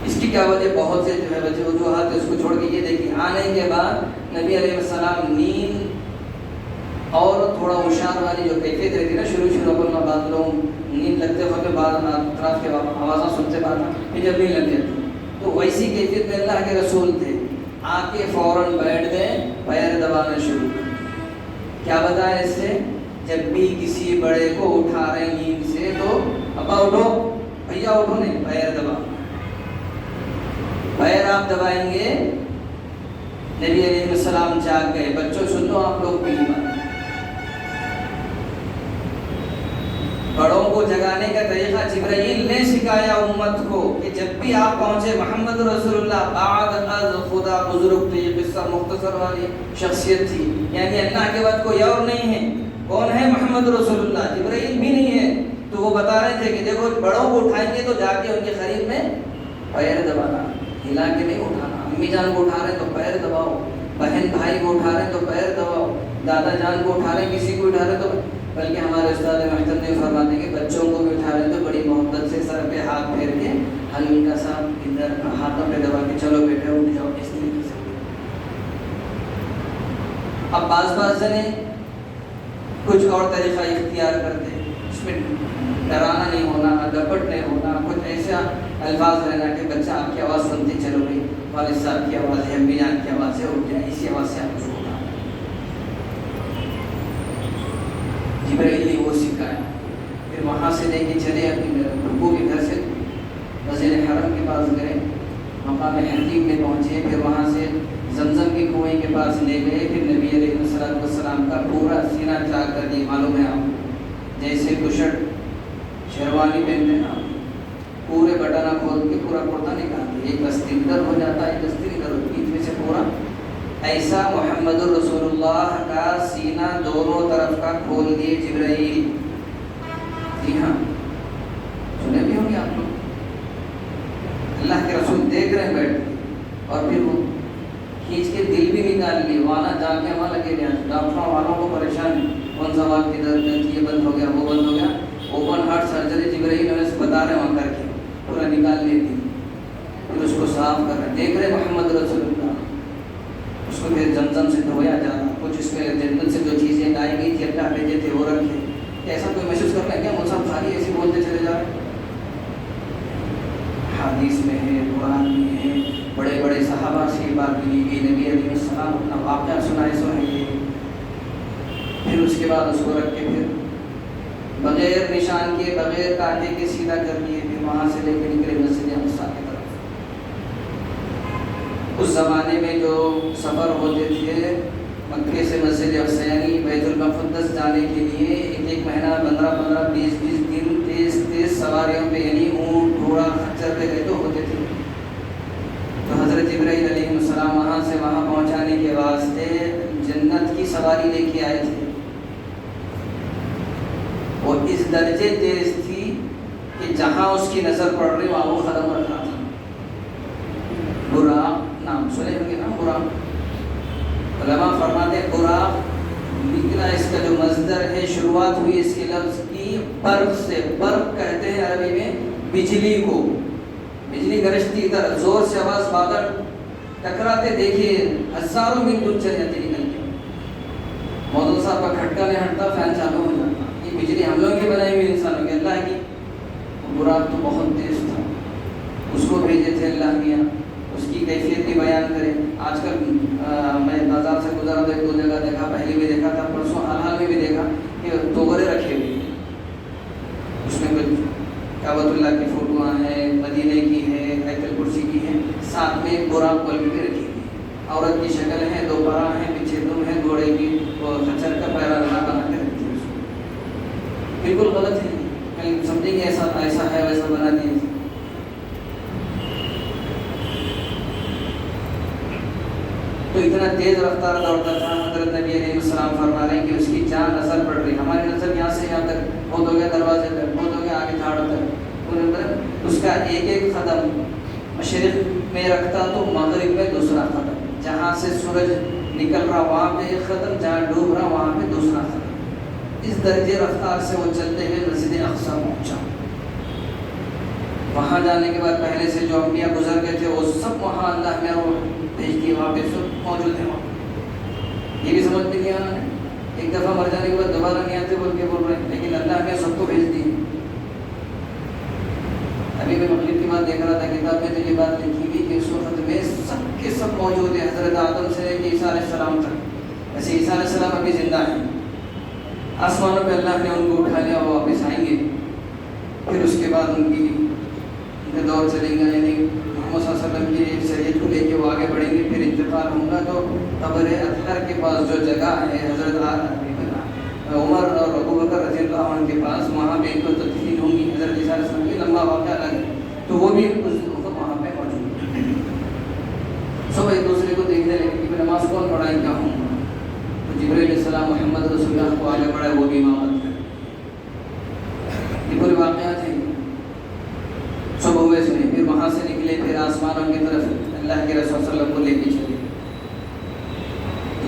Speaker 1: اس کی کیا وجہ، بہت سے جو ہے وجوہات اس کو چھوڑ کے یہ دیکھیں، آنے کے بعد نبی علیہ السلام نیند اور تھوڑا ہوشیار والی جو کیفیت رہتی نا، شروع میں بعض لوگ نیند لگتے ہوتے بعض اطراف کے آوازاں سنتے بعد پھر جب نہیں لگتے، تو ویسی کیفیت میں اللہ کے رسول تھے، آ کے فوراً بیٹھ گئے، پیر دبانا شروع کر۔ کیا بتایا اس سے، جب بھی کسی بڑے کو اٹھا رہے نیند سے تو ابا اٹھو، بھیا اٹھو، نہیں، پیر دبا، پیر آپ دبائیں گے۔ نبی علیہ السلام جاگ گئے، بچوں سن لو آپ لوگ بھی، بڑوں کو جگانے کا طریقہ جبرائیل نے سکھایا امت کو کہ جب بھی آپ پہنچے محمد رسول اللہ بعد از خدا بزرگ تھے، یہ قصہ مختصر والی شخصیت تھی، یعنی اللہ کے بعد کوئی اور نہیں ہے۔ کون ہے؟ محمد رسول اللہ، جبرائیل بھی نہیں ہے۔ تو وہ بتا رہے تھے کہ دیکھو بڑوں کو اٹھائیں گے تو جا کے ان کے قریب میں پیر دبانا، ہلا کے نہیں اٹھانا۔ امی جان کو اٹھا رہے ہیں تو پیر دباؤ، بہن بھائی کو اٹھا رہے ہیں تو پیر دباؤ، دادا جان کو اٹھا رہے ہیں، کسی کو اٹھا رہے ہیں تو، بلکہ ہمارے استاد محترم نے فرماتے ہیں کہ بچوں کو بھی اٹھا رہے ہیں تو بڑی محبت سے سر پہ ہاتھ پھیر کے ہلکا سا ادھر ہاتھوں پہ دبا کے چلو بیٹے اٹھ جاؤ، اس طریقے سے۔ اب بعض جنے کچھ اور طریقہ اختیار کرتے، اس میں ڈرانا نہیں ہونا، ڈپٹ نہیں ہونا، کچھ ایسا الفاظ رہنا کہ بچہ آپ کی آواز سنتے چلو بھائی والد صاحب کی آواز ہے، امی جان کی آواز ہے، اٹھ جائے، اسی آواز سے آپ کو اٹھا۔ جبرائیل نے وہ سکھایا۔ پھر وہاں سے لے کے چلے اپنے پھپھو کے گھر سے مسجد حرم کے پاس گئے، مقام حتیم میں پہنچے، پھر وہاں سے زمزم کے کنویں کے پاس لے گئے، پھر نبی علیہ السلام کا پورا سینہ چاک کر دی، معلوم ہے آپ جیسے بشٹ شیروانی پہنتے ہیں نا، پورے بٹنا کھول کے پورا کرتا نکالتے، ایک دستین ادھر ہو جاتا ہے، ایک دستین ادھر ہوتی، بیچ میں سے پورا ایسا محمد رسول اللہ کا سینہ دونوں طرف کا کھول دیے جبرائیل۔ جی ہاں، سنے بھی ہوں گے آپ لوگ، اللہ کے رسول دیکھ رہے ہیں بیٹھ، اور پھر وہ کھینچ کے دل بھی نکال نکال لی، وہاں جا کے وہاں لگے گیا، ڈاکٹروں والوں کو پریشان، کون سا وہاں کی درد یہ بند ہو گیا وہ بند ہو گیا، اوپن ہارٹ سرجری جبرائیل علیہ السلام بتا رہے ہیں وہاں کر کے پورا نکال لیتی، پھر اس کو صاف کر رہے، دیکھ رہے محمد رسول اللہ، اس کو پھر زمزم سے دھویا جا رہا، کچھ اس میں جنت سے جو چیزیں لائی گئی تھی اللہ بھیجے تھے وہ رکھے، ایسا کوئی محسوس کر رہا ہے کیا مصحف خالی ایسے بولتے چلے جا رہے؟ حدیث میں ہے، قرآن میں ہے، بڑے بڑے صحابہ سے بات ملی گئی، نبی علیہ السلام اپنا واقعہ سنائے سو ہے یہ، پھر اس کے بعد اس کو رکھ کے پھر بغیر نشان کے بغیر کانٹے کے سیدھا کر دیے، پھر وہاں سے لے کے نکلے مسجد اقصیٰ کی طرف۔ اس زمانے میں جو سفر ہوتے تھے مکے سے مسجد اقصیٰ یعنی بیت المقدس جانے کے لیے ایک مہینہ 15 20 دن تیز سواریوں پہ یعنی اونٹ گھوڑا خچر پہ گئے تو ہوتے تھے، تو حضرت جبرائیل علیہ السلام وہاں سے وہاں پہنچانے کے واسطے جنت کی سواری لے کے آئے تھے، اور اس درجے تیز تھی کہ جہاں اس کی نظر پڑ رہی وہاں وہ قدم رکھا تھا۔ براق نام سنے ہوں گے نا، براق علماء فرماتے ہیں براق نکلا اس کا جو مصدر ہے شروعات ہوئی اس کے لفظ کی برق سے، برق کہتے ہیں عربی میں بجلی کو، بجلی گرجتی ادھر زور سے آواز بادل ٹکراتے دیکھیے ہزاروں میل دور چل جاتی نکل کے، موضوع صاحب کا کھٹکا نہیں ہٹتا فین چالو ہو جاتا، یہ بجلی ہم لوگوں کی بنائی ہوئی انسانوں کی، اللہ کی، براق تو بہت تیز تھا، اس کو بھیجے تھے اللہ میاں، اس کی کیفیت بھی بیان کریں۔ آج کل میں بازار سے گزرا تو ایک دو جگہ دیکھا، پہلے بھی دیکھا تھا، پرسوں حال میں بھی دیکھا کہ توغرے رکھے ہوئے ہیں، اس میں کچھ کعبۃ اللہ کی فوٹوਆਂ ہیں، مدینے کی ہے، آیت الکرسی کی ہے، ساتھ میں ایک براق پل بھی رکھی ہوئی ہے، عورت کی شکل ہے، دو پرا ہیں، پیچھے دم ہے، گھوڑے کی خچر کا پیرا بنا کے رکھی ہے، اس کو بالکل غلط ہے، کہیں سمجھیں گے ایسا ہے ویسا بنا دیا۔ تو اتنا تیز رفتار دوڑتا تھا، حضرت نبی علیہ السلام فرما رہے ہیں کہ اس کی جان نظر پڑ رہی، ہماری نظر یہاں سے یہاں تک بہت ہو گیا، دروازے تک بہت ہو گیا، آگے جھاڑوں تک، اس کا ایک ایک قدم مشرق میں رکھتا تو مغرب میں دوسرا قدم، جہاں سے سورج نکل رہا وہاں پہ ایک قدم، جہاں ڈوب رہا وہاں پہ دوسرا قدم، اس درجے رفتار سے وہ چلتے ہوئے مسجد اقصیٰ پہنچا۔ وہاں جانے کے بعد پہلے سے جو انبیاء گزر گئے تھے وہ سب وہاں اللہ میں وہ بھیج دیے، وہاں پہ سب موجود ہیں، وہاں یہ بھی سمجھ میں نہیں آنا ہے، ایک دفعہ مر جانے کے بعد دوبارہ نہیں آتے بول کے بول رہے ہیں، لیکن اللہ نے سب کو بھیج دی۔ ابھی میں مغرب کی بات دیکھ رہا تھا کتاب میں، تو یہ بات لکھی ہوئی کہ اس وقت میں سب کے سب موجود ہیں، حضرت آدم سے لے کے عیسیٰ علیہ السلام تک، ایسے عیسیٰ علیہ السلام ابھی زندہ ہیں، آسمانوں پہ اللہ نے ان کو اٹھا لیا، وہ واپس آئیں گے، پھر اس کے بعد ان کی دور چلیں گا، یعنی محمد صلی اللہ علیہ وسلم کی شریعت کو لے کے وہ آگے بڑھیں گے، پھر انتقال ہوگا تو قبر اطہر کے پاس جو جگہ ہے حضرت عمر اور ابو بکر رضی اللہ عنہ کے پاس، وہاں پہ ان کو تدفین ہوں گی، حضرت عیسیٰ علیہ السلام کی لمبا واقعہ الگ ہے، تو وہ بھی اس وقت وہاں پہ موجود ہے، سب ایک دوسرے کو دیکھنے لگے کہ نماز کون پڑھائے کیا ہوں گا، تو جبرائیل علیہ السلام محمد رسول اللہ کو آگے بڑھائے، وہ بھی امامت کرے، یہ پورے واقعات ہیں، سب ہوئے سنے، پھر وہاں سے نکلے، پھر آسمانوں کی طرف اللہ کے رسول صلی اللہ علیہ وسلم کو لے کے چلے،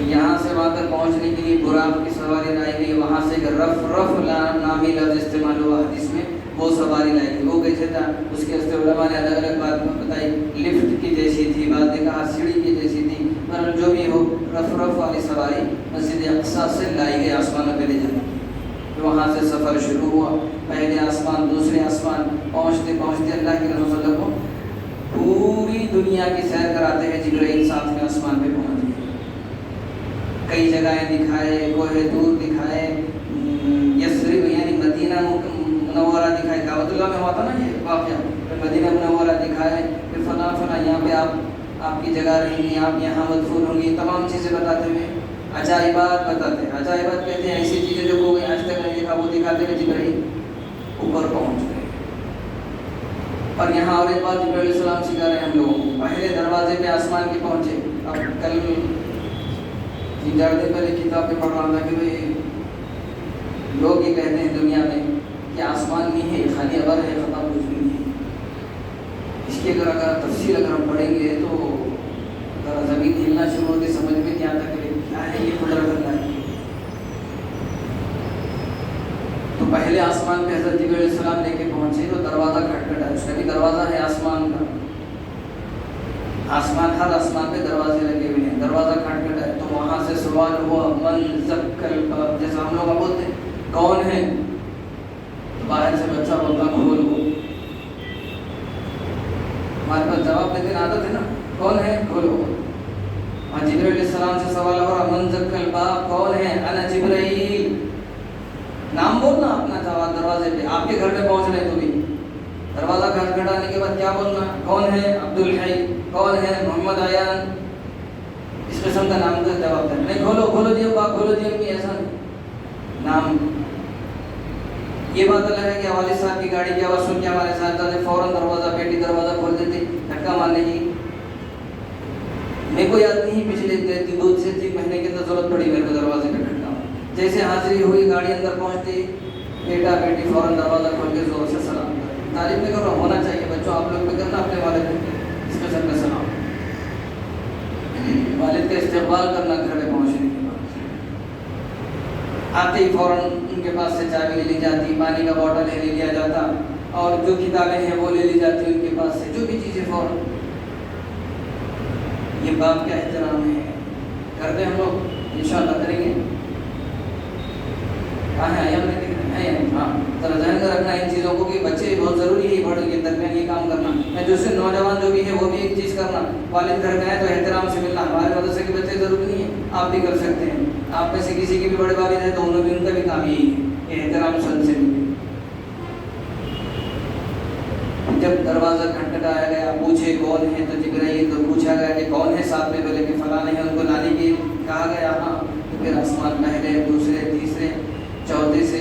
Speaker 1: یہاں سے وہاں تک پہنچنے کے لیے براق کی سواری لائی گئی، وہاں سے رف نامی لفظ استعمال ہوا حدیث میں، وہ سواری لائی گئی، وہ کیسے تھا اس کے علماء نے الگ الگ بات بتائی، لفٹ کی جیسی تھی، بعد نے کہا سیڑھی کی جیسی تھی، پر جو بھی ہو رف والی سواری مسجد اقصیٰ سے لائی گئی آسمانوں پہ لے جانے کی، پھر وہاں سے سفر شروع ہوا، پہلے آسمان دوسرے آسمان، پہنچتے پہنچتے اللہ کے رسول صلی اللہ علیہ وسلم کو پوری دنیا کی سیر کراتے ہیں، جبرائیل ساتھ میں آسمان پہ پہنچ گئے، کئی جگہیں دکھائے، کوہ دور دکھائے، یثرب یعنی مدینہ منورہ دکھائے، کعبۃ اللہ میں ہوا تھا نا یہ واقعہ، پھر مدینہ منورہ دکھائے، پھر فلاں فلاں یہاں پہ آپ کی جگہ رہیں گی، آپ یہاں مدفون ہوں گی، تمام چیزیں بتاتے ہوئے عجائبات بتاتے ہیں، عجائبات کہتے ہیں ایسی چیزیں جو کوئی آج تک نہیں دیکھا، وہ دکھاتے ہوئے جبرائیل اوپر پہنچ گئے۔ اور یہاں اور ایک بات جبرائیل علیہ السلام سکھا رہے ہیں ہم لوگوں کو، پہلے دروازے پہ آسمان کے پہنچے، اب کل 3-4 دن پہلے کتاب میں پڑھ رہا تھا کہ بھائی لوگ یہ کہتے ہیں دنیا میں کہ آسمان نہیں ہے، خالی ابر ہے، ختم کچھ بھی نہیں ہے، اس کی اگر تفصیل ہم پڑھیں گے تو ذرا زمین ہلنا شروع ہوتی، سمجھ میں نہیں آتا کہ کیا ہے یہ قدرت اللہ کی۔ تو پہلے آسمان پہ حضرت جبرائیل علیہ السلام لے کے پہنچے تو دروازہ کھٹکھٹا، اس کا بھی دروازہ ہے آسمان کا، آسمان ہر آسمان پہ دروازے لگے ہوئے ہیں، دروازہ کھٹکھٹا ہے۔ تو وہاں سے سوال ہوا من زکل الباب، جیسا ہم لوگ بولتے ہیں کون ہے، تو باہر سے بچہ بولتا کھول وہ، ہمارے پاس جواب دیتے عادت ہے نا، کون ہے کھولو۔ وہاں جبرائیل علیہ السلام سے سوال ہو رہا من زکل الباب، کون ہے، انا جبرائیل، نام بولنا اپنا جواب دروازے پہ، آپ کے گھر میں پہنچ رہے تو بھی دروازہ کھٹکھٹانے کے بعد کیا بولنا، کون ہے عبد الحی، کون ہے محمد ایان، اس قسم کا نام کا جواب دینا، نہیں کھولو کھولو جی ابا، کھولو جی امی، ایسا نہیں نام۔ یہ بات الگ ہے کہ والد صاحب کی گاڑی کی آواز سن کے ہمارے ساتھ فوراً دروازہ بیٹی دروازہ کھول دیتے، دھکا مارنے کی۔ میرے کو یاد نہیں پچھلے 2-3 مہینے کے اندر ضرورت پڑی میرے کو دروازے پہ کھٹکا، جیسے حاضری ہوئی گاڑی اندر پہنچتی، بیٹا بیٹی فوراً دروازہ کھول کے زور سے سلام کرتے۔ تعلیم میں کرو، ہونا چاہیے بچوں، آپ لوگ بھی کرنا اپنے والد اس قسم کا سلام، والد کا استقبال کرنا گھر میں پہنچنے کے بعد۔ آتے ہی فوراً ان کے پاس سے چابی لے لی جاتی، پانی کا بوٹل لے لیا جاتا، اور جو کتابیں ہیں وہ لے لی جاتی ان کے پاس سے، جو بھی چیزیں فوراً۔ یہ باپ کا احترام ہے، کرتے ہم لوگ انشاءاللہ کریں گے۔ کہاں ہے ہم نے ہاں ذرا ذہن میں رکھنا ان چیزوں کو کہ بچے بہت ضروری ہے، بڑے کے درمیان یہ کام کرنا ہے، جو سے نوجوان جو بھی ہے وہ بھی ایک چیز کرنا، والد گھر میں ہے تو احترام سے ملنا۔ ہمارے مدرسے کے بچے ضروری نہیں ہے، آپ بھی کر سکتے ہیں، آپ میں سے کسی کے بھی بڑے والد ہیں تو انہوں بھی ان کا بھی کام یہی ہے کہ احترام سن سے ملے۔ جب دروازہ کھٹکھٹایا گیا، پوچھے کون ہے، تو جبرائیل تو پوچھا گیا کہ کون ہے، ساتھ میں بولے کہ فلاں ہے، ان کو لانے کی کہا گیا، ہاں تو پھر آسمان پہلے دوسرے تیسرے چوتھے سے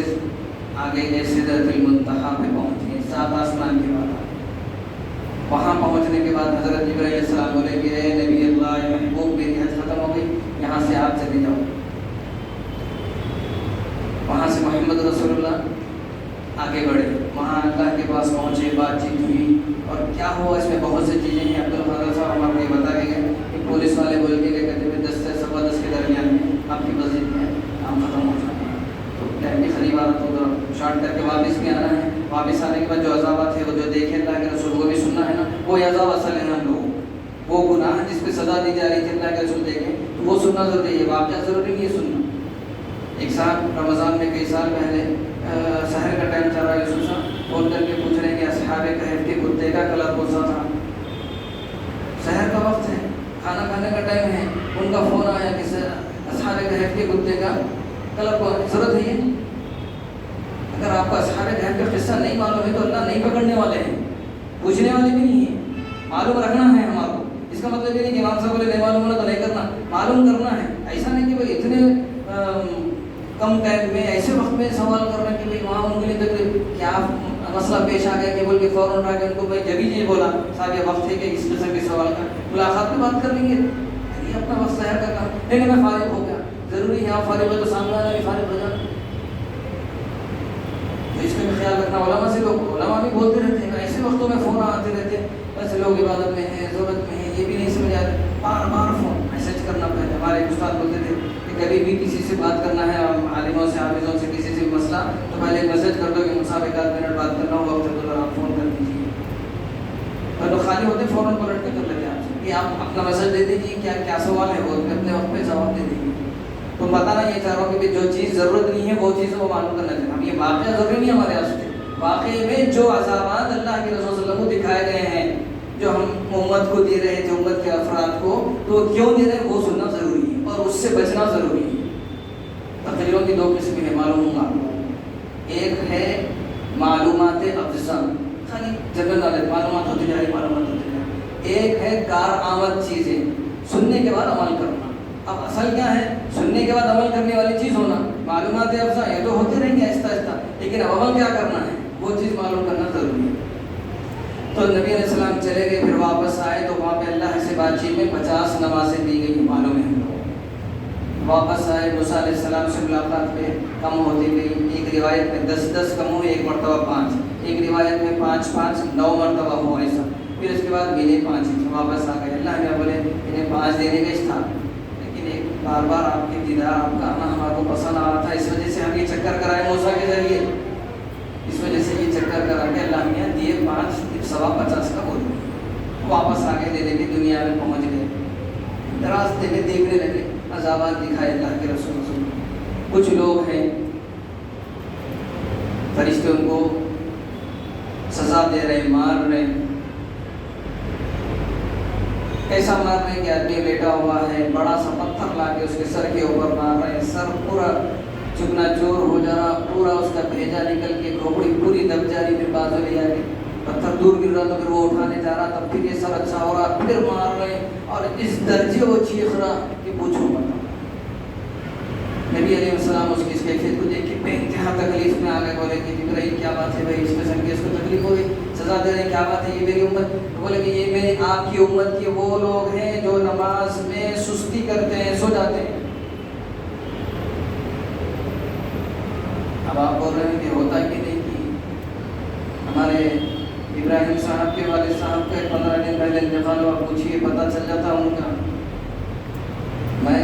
Speaker 1: آگے گئے، سدرۃ المنتہا پہ پہنچے، 7 آسمان کے بعد۔ وہاں پہنچنے کے بعد حضرت جبرائیل علیہ السلام بولے کہ اے نبی اللہ محبوب، میری حج ختم ہو گئی، یہاں سے آپ چلے جاؤ۔ وہاں سے محمد رسول اللہ آگے بڑھے، وہاں اللہ کے پاس پہنچے، بات چیت ہوئی، اور کیا ہوا اس میں بہت سی چیزیں ہیں۔ عبدالقادر صاحب ہم آپ کو یہ بتا کے گئے کہ پولیس والے بول کے کہتے ہیں 10 سے 10:15 کے درمیان میں آپ کی مسجد میں کام ختم ہو جانا ہے، تو ٹائم بھی قریب آ رہا، تو شارٹ کر کے واپس بھی آنا ہے۔ واپس آنے کے بعد جو عذابات ہے وہ جو دیکھے اللہ کے رسول وہ بھی سننا ہے نا، وہ عذاب اصل ہے ہم لوگوں، وہ گناہ جس پہ سزا دی جا رہی تھی اللہ کے رسول دیکھیں تو وہ سننا ضروری ہے، واقعہ ضروری نہیں ہے سننا۔ ایک صاحب رمضان میں کئی سال پہلے سحر کا ٹائم چل رہا ہے، یوسف صاحب فون کر کے پوچھ رہے ہیں کہ اصحاب کہف کے کتے کا کلر کون سا تھا۔ سحر کا وقت ہے، کھانا کھانے کا ٹائم ہے، ان کا فون آیا کہ اصحاب کہف کے کتے کا کلر کون، ضرورت ہے یہ؟ اگر آپ کو اصحاب کہف کا قصہ نہیں معلوم ہے تو اللہ نہیں پکڑنے والے ہیں، پوچھنے والے بھی نہیں ہیں، معلوم رکھنا ہے ہمارے کو۔ اس کا مطلب یہ نہیں کہ امام صاحب بولے نہیں معلوم ہونا تو نہیں کرنا، معلوم کرنا ہے۔ ایسا نہیں کہ بھائی اتنے کم ٹائم میں ایسے وقت میں سوال کرنا کہ بھائی وہاں ان کے لیے تو کیا مسئلہ پیش آ گیا کہ بول کے فوراً آ کے ان کو بھائی جبھی یہ بولا صاحب یہ وقت ہے کہ اس قسم کے سوال کا ملاقات میں بات کر لیں گے، یہ اپنا وقت سحر کا کام نہیں، میں فارغ ہو گیا، ضروری ہے آپ فارغ ہو تو سامنے والا بھی فارغ ہو جانا، تو اس کا بھی خیال رکھنا۔ علماء سے لوگ علماء بھی بولتے رہتے ہیں، ایسے وقتوں میں فون آتے رہتے ہیں، ایسے لوگ عبادت میں ہیں، ضرورت میں ہیں، یہ بھی نہیں سمجھ آتے، بار بار فون میسج کرنا پڑتا ہے۔ ہمارے استاد بولتے تھے کہ کبھی بھی کسی سے بات کرنا ہے، عالموں سے حافظوں سے کسی سے مسئلہ تو پہلے ایک میسج کر دو کہ مجھ سے 1 منٹ بات کرنا ہو، وقت ہے تو آپ فون کر دیجیے، اور لوگ خالی ہوتے فوراً پلٹ کے کر لیتے ہیں آپ سے کہ آپ اپنا میسج دے دیجیے، کیا کیا سوال ہے وہ اپنے وقت پہ جواب دے دیجیے۔ تو بتانا یہ چاہ رہا ہوں کہ جو چیز ضرورت نہیں ہے وہ چیز وہ معلوم کرنا چاہیے۔ ہم یہ واقعہ ضروری نہیں ہمارے واسطے، واقعے میں جو عذابات اللہ کے رسول صلی اللہ علیہ وسلم کو دکھائے گئے ہیں، جو ہم امت کو دے رہے تھے، امت کے افراد کو، تو کیوں دے رہے ہیں وہ سننا ضروری ہے اور اس سے بچنا ضروری ہے۔ تقریروں کی 2 قسمیں ہیں، معلوم ہوں گا۔ ایک ہے معلومات افزا، خالی جنرل نالج معلومات ہوتی جا رہی، معلومات ہوتی جا رہی۔ ایک ہے کارآمد چیزیں، سننے کے بعد عمل کرنا۔ اب اصل کیا ہے؟ سننے کے بعد عمل کرنے والی چیز ہونا۔ معلومات افزا یہ تو ہوتے رہیں گے آہستہ آہستہ، لیکن اب عمل کیا کرنا ہے وہ چیز معلوم کرنا ضروری ہے۔ تو نبی علیہ السلام چلے گئے، پھر واپس آئے تو وہاں پہ اللہ سے بات چیت میں 50 نمازیں دی گئی، معلوم ہے ہم لوگ۔ واپس آئے، موسیٰ علیہ السلام سے ملاقات پہ کم ہوتی گئی، ایک روایت میں 10 کم ہوئی، ایک مرتبہ 5، ایک روایت میں 5 9 مرتبہ ہوا ایسا، پھر اس کے بعد ملے 5 واپس آ گئے۔ اللہ نے بولے انہیں 5 دینے کا تھا، لیکن ایک بار بار آپ کے دیدار آپ کا آنا ہمارے کو پسند آ رہا تھا، اس وجہ سے ہم یہ چکر کرائے موسیٰ کے ذریعے، اس وجہ سے یہ چکر کرا کے اللہ میاں دیے 5 50 کا بول واپس آگے دے دے کے دنیا میں پہنچ گئے۔ راستے میں دیکھنے لگے عذابات دکھائے اللہ کے رسول صلی اللہ علیہ وسلم۔ کچھ لوگ ہیں فرشتے ان کو سزا دے رہے، مار رہے، ایسا مار رہے کہ آدمی لیٹا ہوا ہے، بڑا سا پتھر لا کے اس کے سر کے اوپر مار رہے ہیں، سر پورا چکنا چور ہو جا رہا، پورا اس کا بھیجا نکل کے کھوپڑی پوری دب جا رہی، پھر بازو لے جا کے پتھر دور گر رہا تو پھر وہ اٹھانے جا رہا، تب پھر یہ سر اچھا ہو رہا، پھر مار رہے اور اس درجے وہ چیخ رہا کہ پوچھو مت۔ نبی علیہ السلام اس کی اس کیفیت کو دیکھ کے بے انتہا تکلیف میں آ گئے، بولے کہ جبرائیل کیا بات ہے بھائی، اس قسم کی اس کو تکلیف ہو گئی، سزا دے رہے ہیں، کیا بات ہے یہ میری امت؟ بولے کہ یہ میری آپ کی امت کے وہ لوگ ہیں جو نماز میں سستی کرتے ہیں، سو جاتے ہیں۔ اب آپ بول رہے ہیں کہ ہوتا کہ نہیں کہ ہمارے ابراہیم صاحب کے والد صاحب کا 15 دن پہلے انتقال ہوا، پوچھیے پتہ چل جاتا ان کا۔ میں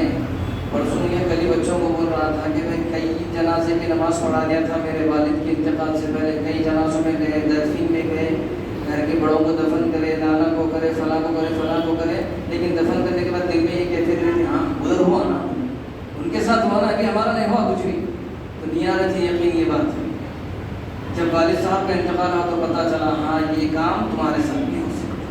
Speaker 1: پرسوں یا کل ہی بچوں کو بول رہا تھا کہ میں کئی جنازے کی نماز پڑھا دیا تھا میرے والد کے انتقال سے پہلے، کئی جنازوں میں گئے، دفن میں گئے، گھر کے بڑوں کو دفن کرے، نانا کو کرے، فلاں کو کرے، فلاں کو کرے، لیکن دفن کرنے کے بعد دل میں یہ کہتے رہے کہ ہاں ادھر ہوا نا، ان کے ساتھ ہوا نا، کہ ہمارا نہیں ہوا کچھ بھی۔ تو نہیں آ رہی تھی یقین یہ بات۔ جب والد صاحب کا انتقال ہوا تو پتہ چلا ہاں یہ کام تمہارے ساتھ بھی ہو سکتا۔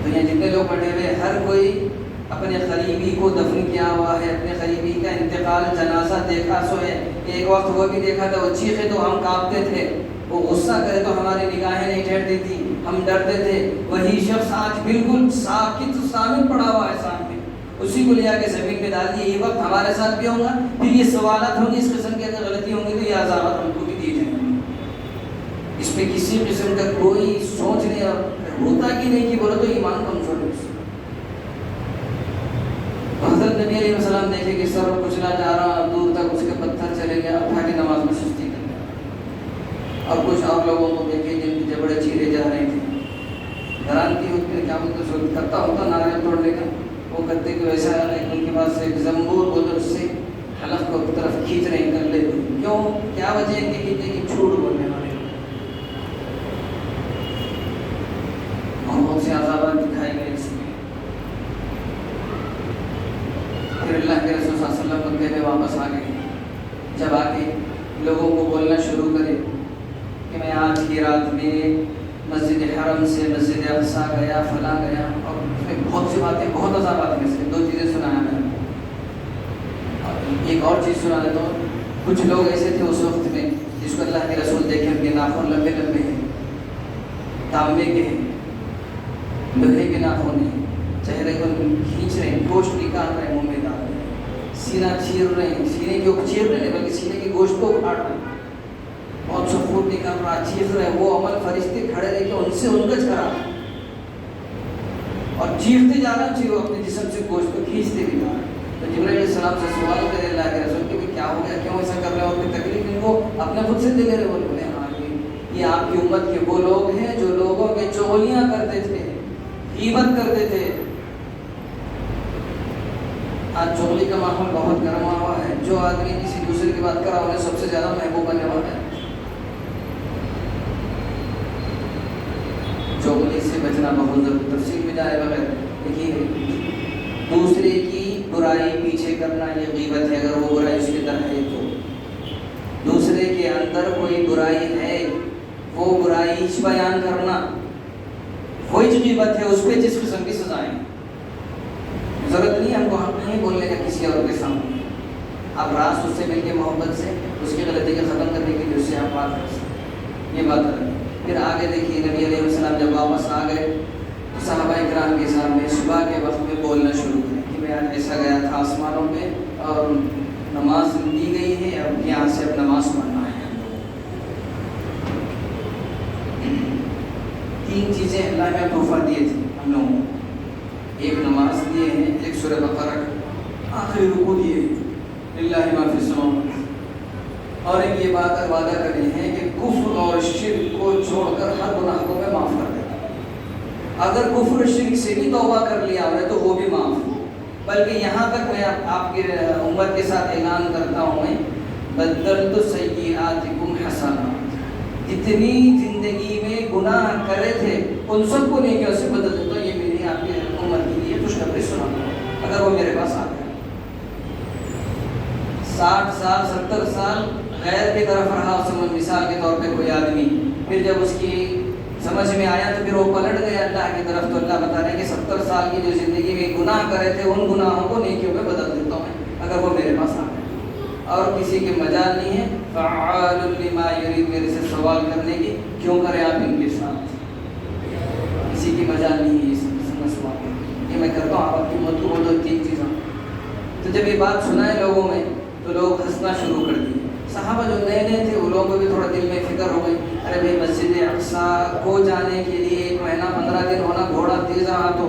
Speaker 1: تو یہ جتنے لوگ بیٹھے ہوئے ہر کوئی اپنے قریبی کو دفن کیا ہوا ہے، اپنے قریبی کا انتقال جنازہ دیکھا سو ہے۔ ایک وقت وہ بھی دیکھا تھا، وہ چیخے تو ہم کانپتے تھے، وہ غصہ کرے تو ہماری نگاہیں نہیں ٹھہرتی تھی، ہم ڈرتے تھے۔ وہی شخص آج بالکل ساکت ثابت پڑا ہوا ہے سامنے، اسی کو لے آ کے زمین پہ ڈال دیے۔ یہ وقت ہمارے ساتھ بھی ہوگا، پھر یہ سوالات ہوں گے اس قسم کی، اگر غلطی ہوں گی تو یہ عذابات ہم کو بھی دیے جائیں گے۔ اس پہ کسی قسم کا کوئی سوچ نہیں ہوتا کہ نہیں کہ بولو تو ایمان کمزور ہے۔ حضرت نبی علیہ السلام دیکھے کہ سر کچلا جا رہا، دور تک اس کے پتھر چلے گیا، اٹھا کے نماز میں سستی کر گیا۔ اور کچھ اور لوگوں کو دیکھے جن کے جبڑے چیرے جا رہے تھے، حیران کی ہوتی ہے کیا مطلب کرتا ہوتا ناریل توڑنے کا، وہ کرتے کہ ویسا ان کے پاس ایک زنبور بولے اس سے حلق کو طرف کھینچ رہے ہیں کر لے۔ کیوں؟ کیا وجہ ہے کہ کہتے کہ جھوٹ بولنے والے اور بہت سے عذابات دکھائے گئے اس میں۔ پھر اللہ کے رسول صلی اللہ علیہ وسلم مکے میں واپس آ گئے۔ جب آ کے لوگوں کو بولنا شروع کرے کہ میں آج کی رات میں مسجد حرم سے مسجد اقصیٰ گیا، فلاں گیا، اور اس میں بہت سی باتیں، بہت عذابات میں سے 2 چیزیں سنایا میں نے۔ اور ایک اور چیز سنا دیتا ہوں، کچھ لوگ ایسے تھے اس وقت میں جس کو اللہ کے رسول دیکھے ان کے ناخن لمبے لمبے ہیں، تانبے کے ہیں، لوہے کے ناخن ہیں، چہرے کو کھینچ رہے ہیں، گوشت نکال رہے ہیں، منہ میں ڈال رہے ہیں، سینہ چیر رہے ہیں، سینے کے اوپر چیر رہے ہیں بلکہ سینے کے گوشت کو اکھاڑ رہے ہیں، اور سفود نکال رہا، چیخ رہے ہیں۔ وہ عمل فرشتے کھڑے رہے کہ ان سے انگج کرا اور چیختے جا رہے ہیں، وہ اپنے جسم سے گوشت کو کھینچتے بھی جا رہے ہیں۔ تو جبرائیل علیہ السلام سے سوال کرے اللہ کے رسول کہ کیا ہو گیا، کیوں ایسا کر رہے ہیں، اور کوئی تکلیف نہیں؟ وہ اپنے خود سے دے لے رہے، بولے ہاں یہ آپ کی امت کے وہ لوگ ہیں جو لوگوں کے چغلیاں کرتے تھے، غیبت کرتے تھے۔ آج چغلی کا ماحول بہت گرما ہوا ہے، جو آدمی کسی دوسرے کی بات کرا انہیں سب سے زیادہ محبوب بننے والا ہے۔ چغلی سے بچنا بہت ضروری، تفصیل میں جائے بغیر دیکھیے، دوسرے کی برائی پیچھے کرنا یہ غیبت ہے، اگر وہ برائی اس کے اندر ہے تو۔ دوسرے کے اندر کوئی برائی ہے، وہ برائی بیان کرنا وہی غیبت ہے، اس پہ جس قسم کی سزائیں۔ ضرورت نہیں ہم کو حق نہیں بولنے کا کسی اور کے سامنے، آپ راست اس سے مل کے محبت سے اس کی غلطی کا ختم کرنے کے لیے اس سے آپ بات کر سکتے، یہ بات ہے۔ پھر آگے دیکھیے نبی علیہ السلام جب واپس آ گئے تو صحابہ کرام کے سامنے صبح کے وقت میں بولنا شروع کریں کہ میں آج ایسا گیا تھا آسمانوں پہ اور نماز دی گئی ہے، اب یہاں سے اب نماز پڑھنا ہے۔ 3 چیزیں اللہ نے تحفہ دیے تھے ہم لوگوں کو، ایک نماز دیے ہیں، ایک سورہ بقرہ آخری رکوع دیے ہیں للہ ما فی السماوات، اور ایک یہ بات اور وعدہ کرے ہیں کہ کفر اور شرک کو چھوڑ کر ہر گناہ کو میں معاف کر دیتا ہوں۔ اگر کفر شرک سے بھی توبہ کر لیا ہے تو وہ بھی معاف ہے۔ بلکہ یہاں تک میں آپ کے امت کے ساتھ اعلان کرتا ہوں، میں بدلت سیئاتکم حسنات، جتنی زندگی میں گناہ کرے تھے ان سب کو نیکیوں سے بدل دیتا ہوں۔ یہ میری آپ کے امت کے لیے خوشخبری سناتا ہوں اگر وہ میرے پاس آ گیا۔ 60 سال 70 سال غیر کی طرف رہا، مثال کے طور پہ کوئی آدمی، پھر جب اس کی سمجھ میں آیا تو پھر وہ پلٹ گیا اللہ کی طرف، تو اللہ بتا رہے ہیں کہ 70 سال کی جو زندگی میں گناہ کرے تھے ان گناہوں کو نیکیوں میں بدل دیتا ہوں اگر وہ میرے پاس آ گئے۔ اور کسی کے مجال نہیں ہے فعال لما یرید میرے سے سوال کرنے کی، کیوں کرے آپ ان کے ساتھ، کسی کی مجال نہیں ہے یہ سوال یہ میں کرتا ہوں۔ آپ کی موت کو دو 3 چیزیں، تو جب یہ بات سنائے لوگوں میں تو لوگ ہنسنا شروع کر دیے۔ صحابہ جو نئے نئے تھے وہ لوگوں کو بھی تھوڑا دل میں فکر ہو گئی، ارے بھائی مسجد اقصیٰ کو جانے کے لیے 1 مہینہ 15 دن ہونا، گھوڑا تیز رہا تو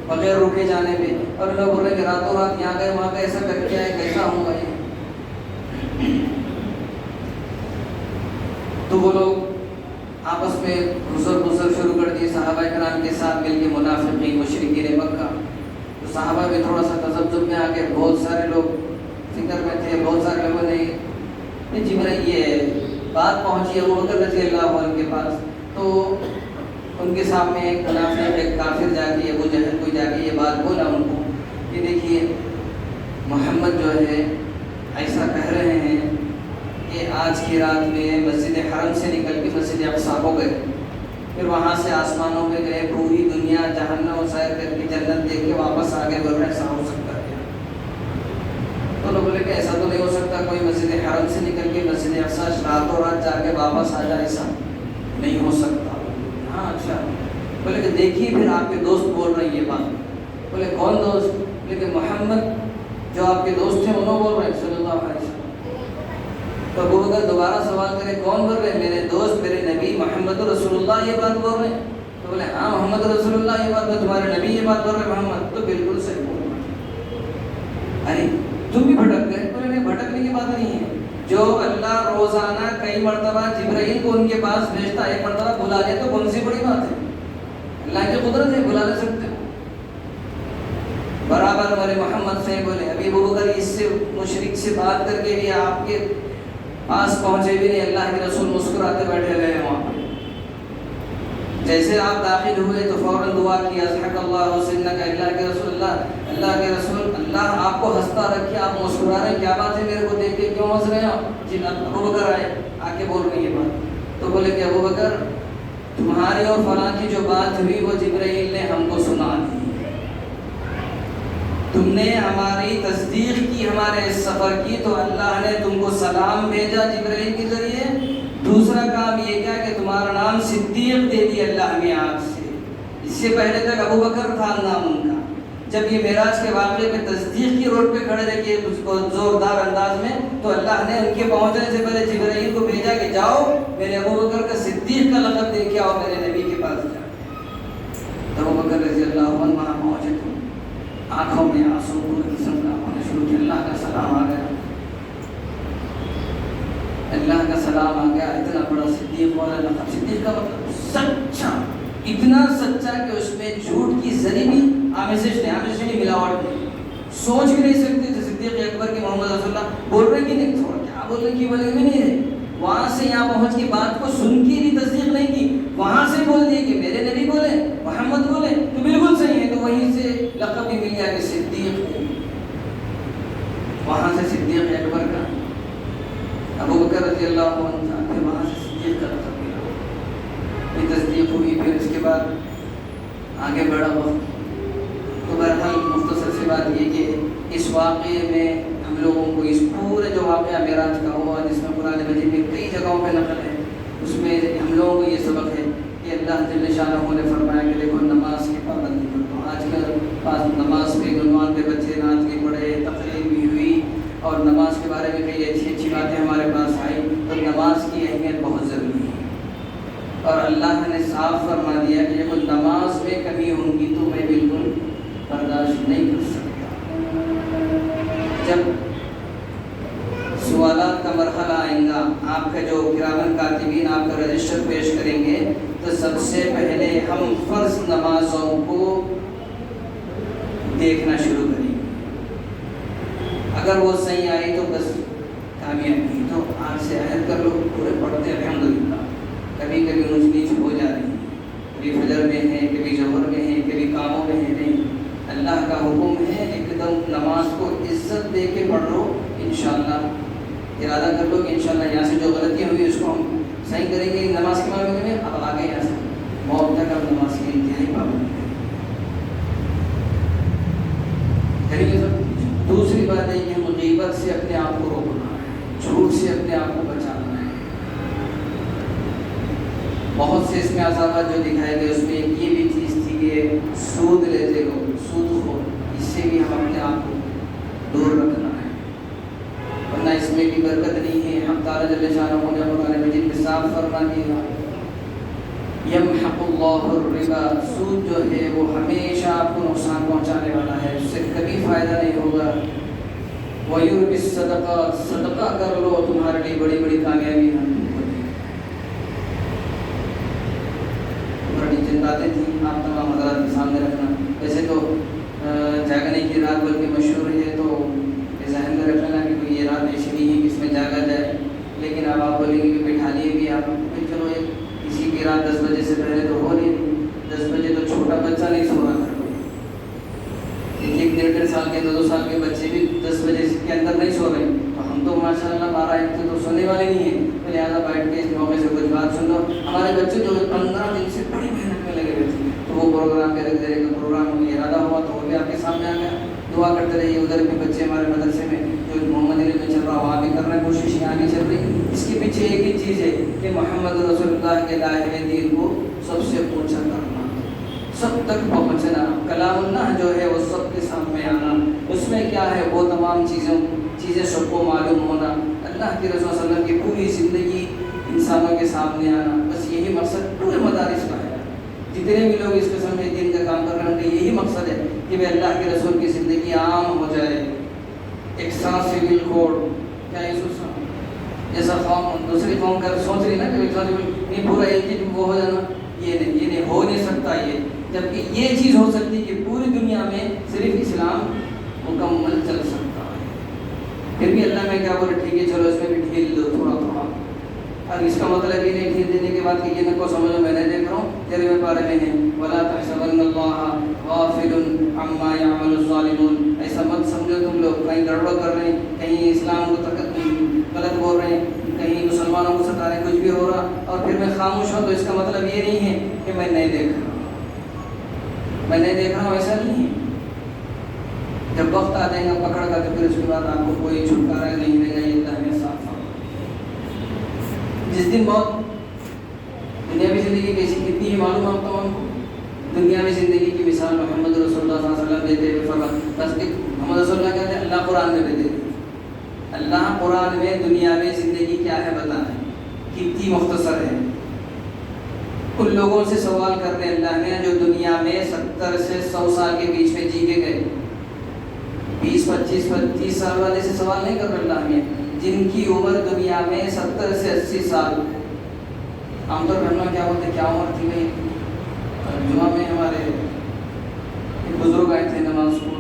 Speaker 1: بغیر رکے جانے پہ، اور لوگ بول رہے کہ راتوں رات یہاں گئے وہاں گئے، ایسا کر کے آئے، کیسا ہوں گا یہ؟ تو وہ لوگ آپس میں گزر شروع کر دیے صحابہ کرام کے ساتھ مل کے، منافقین مشرکین مکہ۔ تو صحابہ بھی تھوڑا سا تذبذب میں آ کے، بہت سارے لوگ فکر میں تھے، بہت سارے لوگوں نے جبرائیل یہ بات پہنچی ابوبکر رضی اللہ عنہ کے پاس، تو ان کے سامنے ایک منافق ایک کافر جا کے، ابو جہل کو جا کے یہ بات بولا ان کو کہ دیکھیے محمد جو ہے ایسا کہہ رہے ہیں کہ آج کی رات میں مسجد حرم سے نکل کے مسجد اقصیٰ کو گئے، پھر وہاں سے آسمانوں پہ گئے، پوری دنیا جہنم سیر کر کے جنت دیکھ کے واپس آگے بڑھ رہے، ایسا ہو سکتا ہے؟ تو لوگ بولے کہ ایسا تو نہیں ہو سکتا، کوئی مسجد حرم سے نکل کے مسجد اقصیٰ راتوں رات جا کے واپس آ جائے، ایسا نہیں ہو سکتا۔ ہاں اچھا، بولے کہ دیکھیے پھر آپ کے دوست بول رہے ہیں یہ بات۔ بولے کون دوست؟ بولے کہ محمد جو آپ کے دوست تھے انہوں بول رہے ہیں صلی اللہ علیہ وسلم۔ تو ابو بکر دوبارہ سوال کرے کون بول رہے ہیں؟ میرے دوست میرے نبی محمد رسول اللہ یہ بات بول رہے ہیں۔ تو بولے ہاں محمد رسول اللہ یہ بات، تمہارے نبی یہ بات بول رہے ہیں محمد، تو بالکل صحیح بول رہے ہیں۔ ارے تم بھی بھٹک گئے؟ بولے نہیں، بھٹکنے کی بات نہیں ہے، جو اللہ روزانہ کئی مرتبہ جبرائیل کو ان کے پاس بھیجتا، ایک مرتبہ بلا لے تو کون سی بڑی بات ہے؟ اللہ کی قدرت ہے، بلا لے سکتے ہو۔ برابر والے محمد سے بولے ابھی ابو بکر اس سے مشرک سے بات کر کے بھی آپ کے پاس پہنچے بھی نہیں، اللہ کے رسول مسکراتے بیٹھے ہوئے ہیں وہاں پہ۔ جیسے آپ داخل ہوئے تو فوراً دعا کی اضحک اللہ سنک، اللہ کے رسول اللہ کے رسول اللہ آپ کو ہنستا رکھے، آپ مسکرا رہے ہیں، کیا بات ہے میرے کو دیکھ کے کیوں ہنس رہے ہیں آپ؟ جی ابو بکر آئے آ کے بول رہے ہیں یہ بات، تو بولے کہ ابو بکر تمہاری اور فلاں کی جو بات ہوئی وہ جبرائیل نے ہم کو سنا دی، تم نے ہماری تصدیق کی، ہمارے اس سفر کی، تو اللہ نے تم کو سلام بھیجا جبرائیل کے ذریعے۔ دوسرا کام یہ کیا کہ تمہارا نام صدیق دے دیا اللہ نے آپ سے، اس سے پہلے تک ابو بکر تھا نام ان کا۔ جب یہ معراج کے واقعے میں تصدیق کی روڈ پہ کھڑے رہے اس کو زوردار انداز میں، تو اللہ نے ان کے پہنچنے سے پہلے جبرائیل کو بھیجا کہ جاؤ میرے ابو بکر کا صدیق کا لقب دے کے آؤ میرے نبی کے پاس جاؤ۔ تو ابو بکر رضی اللہ عنہ وہاں پہنچے تو آنکھوں میں آنسو پوری قسم کا ہونے شروع کیا، اللہ کا سلام آ گیا، اللہ کا سلام آ گیا، اتنا بڑا صدیق والا لقب۔ صدیق کا مطلب سچا، اتنا سچا کہ اس میں جھوٹ کی ذری بھی آمیزش نہیں، ملاوٹ نہیں، سوچ بھی نہیں سکتے تھے صدیق اکبر کی محمد رسول اللہ بول رہے کہ نہیں، تھوڑا کیا بول رہے کی بولے بھی نہیں ہے، وہاں سے یہاں پہنچ کے بات کو سن کے بھی تصدیق نہیں کی، وہاں سے بول دیے کہ میرے نبی بولے محمد بولے تو بالکل صحیح ہے، تو وہیں سے لقب بھی مل گیا کہ صدیق، وہاں سے صدیق اکبر کا ابو بکر رضی اللہ عنہ تھا، پھر وہاں سے صدیق کا لقب ملا، یہ تصدیق ہوئی۔ پھر اس کے بعد آگے بڑھا وقت، تو بہرحال مختصر سی بات یہ کہ اس واقعے میں ہم لوگوں کو اس پورے جو واقعہ معراج کا ہوا جس میں قرآن مجید میں کئی جگہوں پہ نقل ہے، اس میں ہم لوگوں کو یہ سبق ہے کہ اللہ جل شانہ نے فرمایا کہ دیکھو نماز کی پابندی کرو۔ آج کل پاس نماز پہ عنوان پہ بچے نعت کے پڑھے، تقریر بھی ہوئی اور نماز کے بارے میں کئی اچھی باتیں ہمارے پاس آئی، تو نماز کی اہمیت بہت ضروری ہے، اور اللہ نے صاف فرما دیا کہ جب نماز میں کمی ہوں گی تو میں بالکل برداشت نہیں کر سکتا۔ جب سوالات کا مرحلہ آئے گا، آپ کا جو کرامن کاتبین آپ کا رجسٹر پیش کریں گے تو تو سب سے پہلے ہم فرض نمازوں کو دیکھنا شروع کریں گے. اگر وہ صحیح آئی تو بس کامیابی. تو آج سے عہد کر لو پورے پڑھتے الحمدللہ. کبھی کبھی اونچ نیچ ہو جا رہی ہے, کبھی فجر میں ہیں, کبھی ظہر میں ہیں, کبھی کاموں میں ہیں. نہیں, اللہ کا حکم ہے ایک دم نماز کو عزت دے کے پڑھ لو. انشاءاللہ ارادہ کر لو کہ انشاءاللہ یہاں سے جو غلطیاں ہوئی اس کو ہم صحیح کریں گے نماز کے معاملے میں. اب آگے یہاں سے موت تک ہم نماز کی انتہائی پابندی کریں گے. دوسری بات ہے کہ ہم غیبت سے اپنے آپ کو روکنا ہے, جھوٹ سے اپنے آپ کو بچانا ہے. بہت سے اس میں عذابات جو دکھائے گئے اس میں ایک یہ بھی چیز تھی کہ سود لیتے لوگ, سود خور, اس سے بھی ہم اپنے آپ کو دور رکھنا ہے, ورنہ اس میں بھی برکت نہیں ہے. ہم تعالیٰ جل شانہ نے قرآن مجید میں صاف فرما دیا یمحق اللہ الربا, سود جو ہے وہ ہمیشہ آپ کو نقصان پہنچانے والا ہے, اس سے کبھی فائدہ نہیں ہوگا. وَيُرْبِي الصَّدَقَاتِ, صدقہ کر لو تمہارے لیے بڑی بڑی کامیابی ہیں. بڑی چند باتیں تھیں آپ تمام حضرات کے سامنے رکھنا. ویسے تو جاگنے کی رات بلکہ مشہور ہے, تو ذہن میں رکھ لینا کہ کوئی یہ رات ایسی نہیں ہے کہ اس میں جاگا جائے. لیکن اب آپ بولیں گے کہ بٹھا لیے بھی آپ, چلو کسی کی رات 10 بجے سے پہلے تو ہو نہیں رہی. 10 بجے تو چھوٹا بچہ نہیں سو رہا تھا, ایک 1.5 سال کے 2 سال کے بچے بھی 10 بجے کے اندر نہیں سو رہے. تو ہم تو ماشاء اللہ 12 1 تو سونے والے نہیں ہیں, تو لہٰذا بیٹھ کے اس موقع سے کچھ بات سن لو. ہمارے بچے جو 15 دن سے بڑی محنت میں لگے ہوئے تھے, تو وہ پروگرام کے رکھ دے کا پروگرام ارادہ ہوا تو وہ بھی آپ کے سامنے آ گیا. دعا کرتے رہیے. ادھر بھی بچے ہمارے مدرسے میں جو محمد علی میں چل رہا وہاں بھی کرنے کی کوشش یہاں بھی چل رہی. اس کے پیچھے ایک ہی چیز ہے کہ محمد رسول اللہ کے دائرے دین کو سب سے اونچا کرنا, سب تک پہنچنا. کلام اللہ جو ہے وہ سب کے سامنے آنا, اس میں کیا ہے وہ تمام چیزیں سب کو معلوم ہونا. اللہ کے رسول صلی اللہ علیہ وسلم کی پوری زندگی انسانوں کے سامنے آنا, بس یہی مقصد پورے مدارس کا ہے. جتنے بھی لوگ اس قسم کے دین کا کام کر رہے ہیں ان کا یہی مقصد ہے کہ وہ اللہ کے رسول کی زندگی عام ہو جائے. ایک سا سول کوڈ کیا جیسا قوم دوسری قوم کا سوچ رہی نا کہ نہیں پورا ایک ہی وہ ہو جانا, یہ نہیں ہو نہیں سکتا. یہ جبکہ یہ چیز ہو سکتی کہ پوری دنیا میں صرف اسلام مکمل چل سکتا ہے. پھر بھی اللہ میں کیا بولے ٹھیک ہے چلو اس میں بھی ڈھیل دو تھوڑا تھوڑا. اور اس کا مطلب یہ نہیں ڈھیل دینے کے بعد کہ یہ نہ کو سمجھو میں نہیں دیکھ رہا ہوں, تیرے میں پارے میں ہے وَلَا تَحْسَبَنَّ اللَّهَ غَافِلٌ عَمَّا يَعْمَلُ الظَّالِمُونَ. ایسا مت سمجھو تم لوگ کہیں گڑبڑ کر رہے ہیں, کہیں اسلام کو غلط بول رہے ہیں, کہیں مسلمانوں کو ستا رہے ہیں, کچھ بھی ہو رہا اور پھر میں خاموش ہوں. تو اس کا مطلب یہ نہیں ہے کہ میں نہیں دیکھ رہا ہوں, میں نہیں دیکھ رہا ہوں, ایسا نہیں ہے. جب وقت آ جائے گا پکڑ کر تو پھر اس کے بعد آپ کو کوئی چھٹکارا نہیں رہے گا. یہ اللہ میں صاف فرمایا. جس دن موت, دنیاوی زندگی کیسی کتنی ہے معلوم آپ تمام کو. دنیاوی زندگی کی مثال محمد رسول اللہ صلی اللہ علیہ وسلم دیتے ہوئے فرمایا. بس محمد رسول اللہ کہتے ہیں اللہ قرآن میں دیتے ہیں. اللہ قرآن میں دنیاوی زندگی کیا ہے بتانا ہے, کتنی مختصر ہے. ان لوگوں سے سوال کر رہے اللہ نے جو دنیا میں 70 سے 100 سال کے بیچ میں جی کے گئے. 20 25 30 سال والے سے سوال نہیں کر رہے اللہ نے, جن کی عمر دنیا میں 70 سے 80 سال. عام طور پر ہم لوگ کیا بولتے کیا عمر تھی بھائی. جمعہ میں ہمارے بزرگ آئے تھے نماز کو,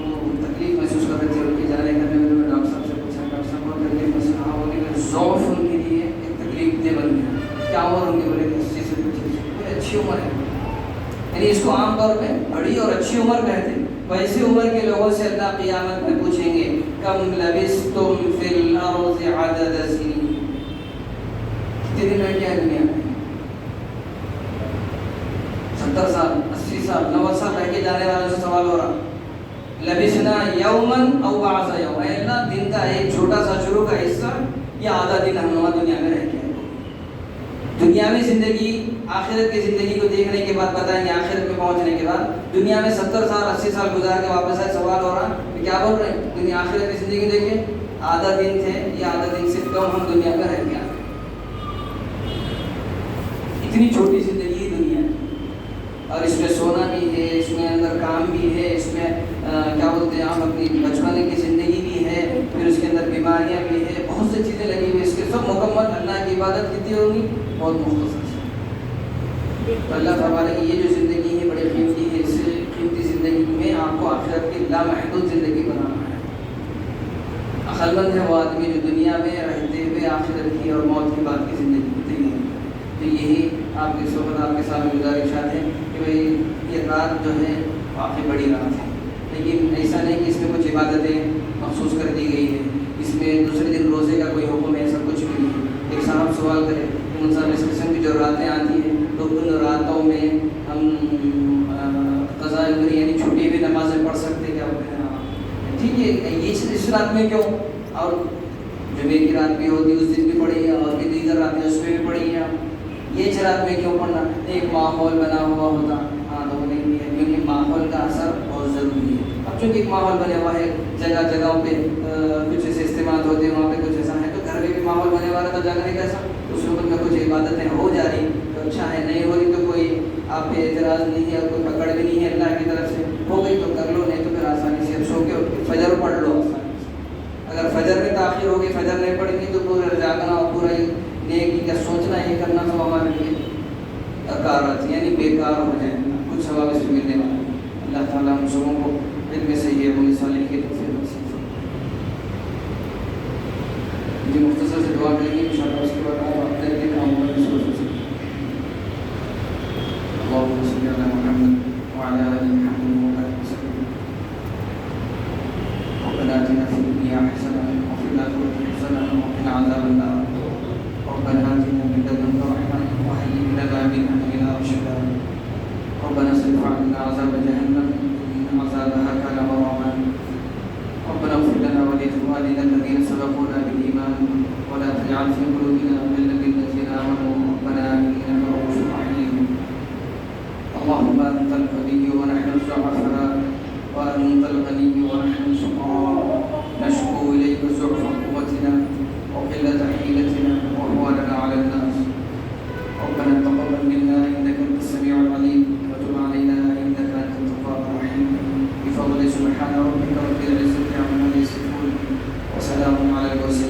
Speaker 1: تکلیف محسوس کر رہے تھے ان کے جانے کرنے میں. ڈاکٹر صاحب سے پوچھا, ڈاکٹر صاحب بہت تکلیف محسوس, ہاں بولے کہ ضعف ان کے لیے ایک تکلیف دہ بن گیا. کیا عمر ان کے بولے 80 سے 25, اچھی عمر ہے. یعنی اس کو عام طور پہ بڑی اور اچھی عمر کہتے ہیں. ویسی عمر کے لوگوں سے اللہ قیامت میں پوچھیں گے کم لبثتم فی الارض عدد سنین, کتنے دن رہ گیا ہے دنیا میں. 70 سال 80 سال 90 سال رہ کے جانے والوں سے سوال ہو رہا لبثنا یوما او بعض یوم. اے اللہ دن کا ایک چھوٹا سا شروع کا حصہ یا آدھا دن ہم لوگ دنیا میں رہ کے. دنیاوی زندگی آخرت کی زندگی کو دیکھنے کے بعد بتائیں گے. آخرت میں پہنچنے کے بعد دنیا میں 70 سال 80 سال گزار کے واپس آئے, سوال ہو رہا کہ کیا بول رہے ہیں دنیا آخرت کی زندگی دیکھیں آدھا دن تھے یا آدھا دن سے کم ہم دنیا میں رہ گیا. اتنی چھوٹی زندگی دنیا, اور اس میں سونا بھی ہے, اس میں اندر کام بھی ہے, اس میں کیا بولتے ہیں آپ اپنی بچپنے کی زندگی بھی ہے, پھر اس کے اندر بیماریاں بھی ہے, بہت سی چیزیں لگی ہوئی. اس کے سب مکمل اللہ کی عبادت کتنی ہوگی, بہت مختصر. تو اللہ فرمانے کی یہ جو زندگی ہے بڑی قیمتی ہے، اس قیمتی زندگی میں آپ کو آخرت کی لامحدود زندگی بنانا ہے۔ عقل مند ہے وہ آدمی جو دنیا میں رہتے ہوئے آخرت کی اور موت کے بعد کی زندگی بتائی ہے۔ تو یہی آپ کی صحبت آپ کے سامنے گزارشات ہے کہ بھئی یہ رات جو ہے واقعی بڑی رات ہے، لیکن ایسا نہیں کہ اس میں کچھ عبادتیں مخصوص کر دی گئی ہے، اس میں دوسرے دن روزے کا کوئی حکم ہے، ایسا کچھ بھی نہیں ہے۔ ایک صاحب سوال کرے کہ منصاحب اس قسم کی جو راتیں آتی ہیں تو ان راتوں میں ہم قضاء عمری یعنی چھٹی ہوئی نمازیں پڑھ سکتے کیا؟ ٹھیک ہے، یہ اس رات میں کیوں؟ اور جمعے کی رات بھی ہوتی اس دن بھی پڑھی ہے، اور بھی دیگر راتیں اس میں بھی پڑھی ہیں، یہ اس رات میں کیوں پڑھنا؟ ایک ماحول بنا ہوا ہوتا ہاں تو نہیں ہے، کیونکہ ماحول کا اثر بہت ضروری ہے۔ اب چونکہ ایک ماحول بنے ہوا ہے، جگہ جگہوں پہ کچھ ایسے استعمال ہوتے ہیں، وہاں پہ کچھ ایسا ہے، تو گھر میں بھی ماحول بنے والا تو جاگنے کیسا؟ اس وقت میں کچھ عبادتیں ہو جا رہی تو اچھا ہے، نہیں ہو رہی تو کوئی آپ پہ اعتراض نہیں ہے، کوئی پکڑ بھی نہیں ہے، اللہ کی طرف سے ہو گئی تو کر لو، نہیں تو پھر آسانی سے اب سو کے فجر پڑھ لو آسانی سے۔ اگر فجر میں تاخیر ہوگی، فجر نہیں پڑھیں گی تو پورا جاگنا اور پورا نیکی کا سوچنا یہ کرنا تو ہمارے لیے اکارت یعنی بیکار ہو جائے، کچھ ثواب اس سے ملنے والا ہے۔ اللہ تعالیٰ ہم سبوں کو علم صحیح ہے صالح کی توفیق نصیب فرمائے۔ جی مختصر سے دعا کریں گے انشاءاللہ، اس کے بعد آپ اپنے کے کاموں میں سوچ سکتے ہیں۔ اللهم صل على محمد وعلى آل محمد وبارك وسلم۔ ربنا آتنا في الدنيا حسنة وفي الآخرة حسنة وقنا عذاب النار۔ ربنا آتنا من لدنك رحمة وهيئ لنا من أمرنا رشدا۔ ربنا اصرف عنا عذاب جهنم إن عذابها كان غراما۔ ربنا اغفر لنا ولإخواننا الذين سبقونا بالإيمان ولا تجعل في قلوبنا غلا للذين آمنوا ربنا إنك رؤوف رحيم۔ اللهم أنت القوي ونحن الضعفاء وأنت الغني ونحن الفقراء، نشكو إليك ضعف قوتنا وقلة حيلتنا وهواننا على الناس. ربنا تقبل منا إنك أنت السميع العليم وتب علينا إنك أنت التواب الرحيم. بفضل سبحان ربك رب العزة عما يصفون وسلام على المرسلين.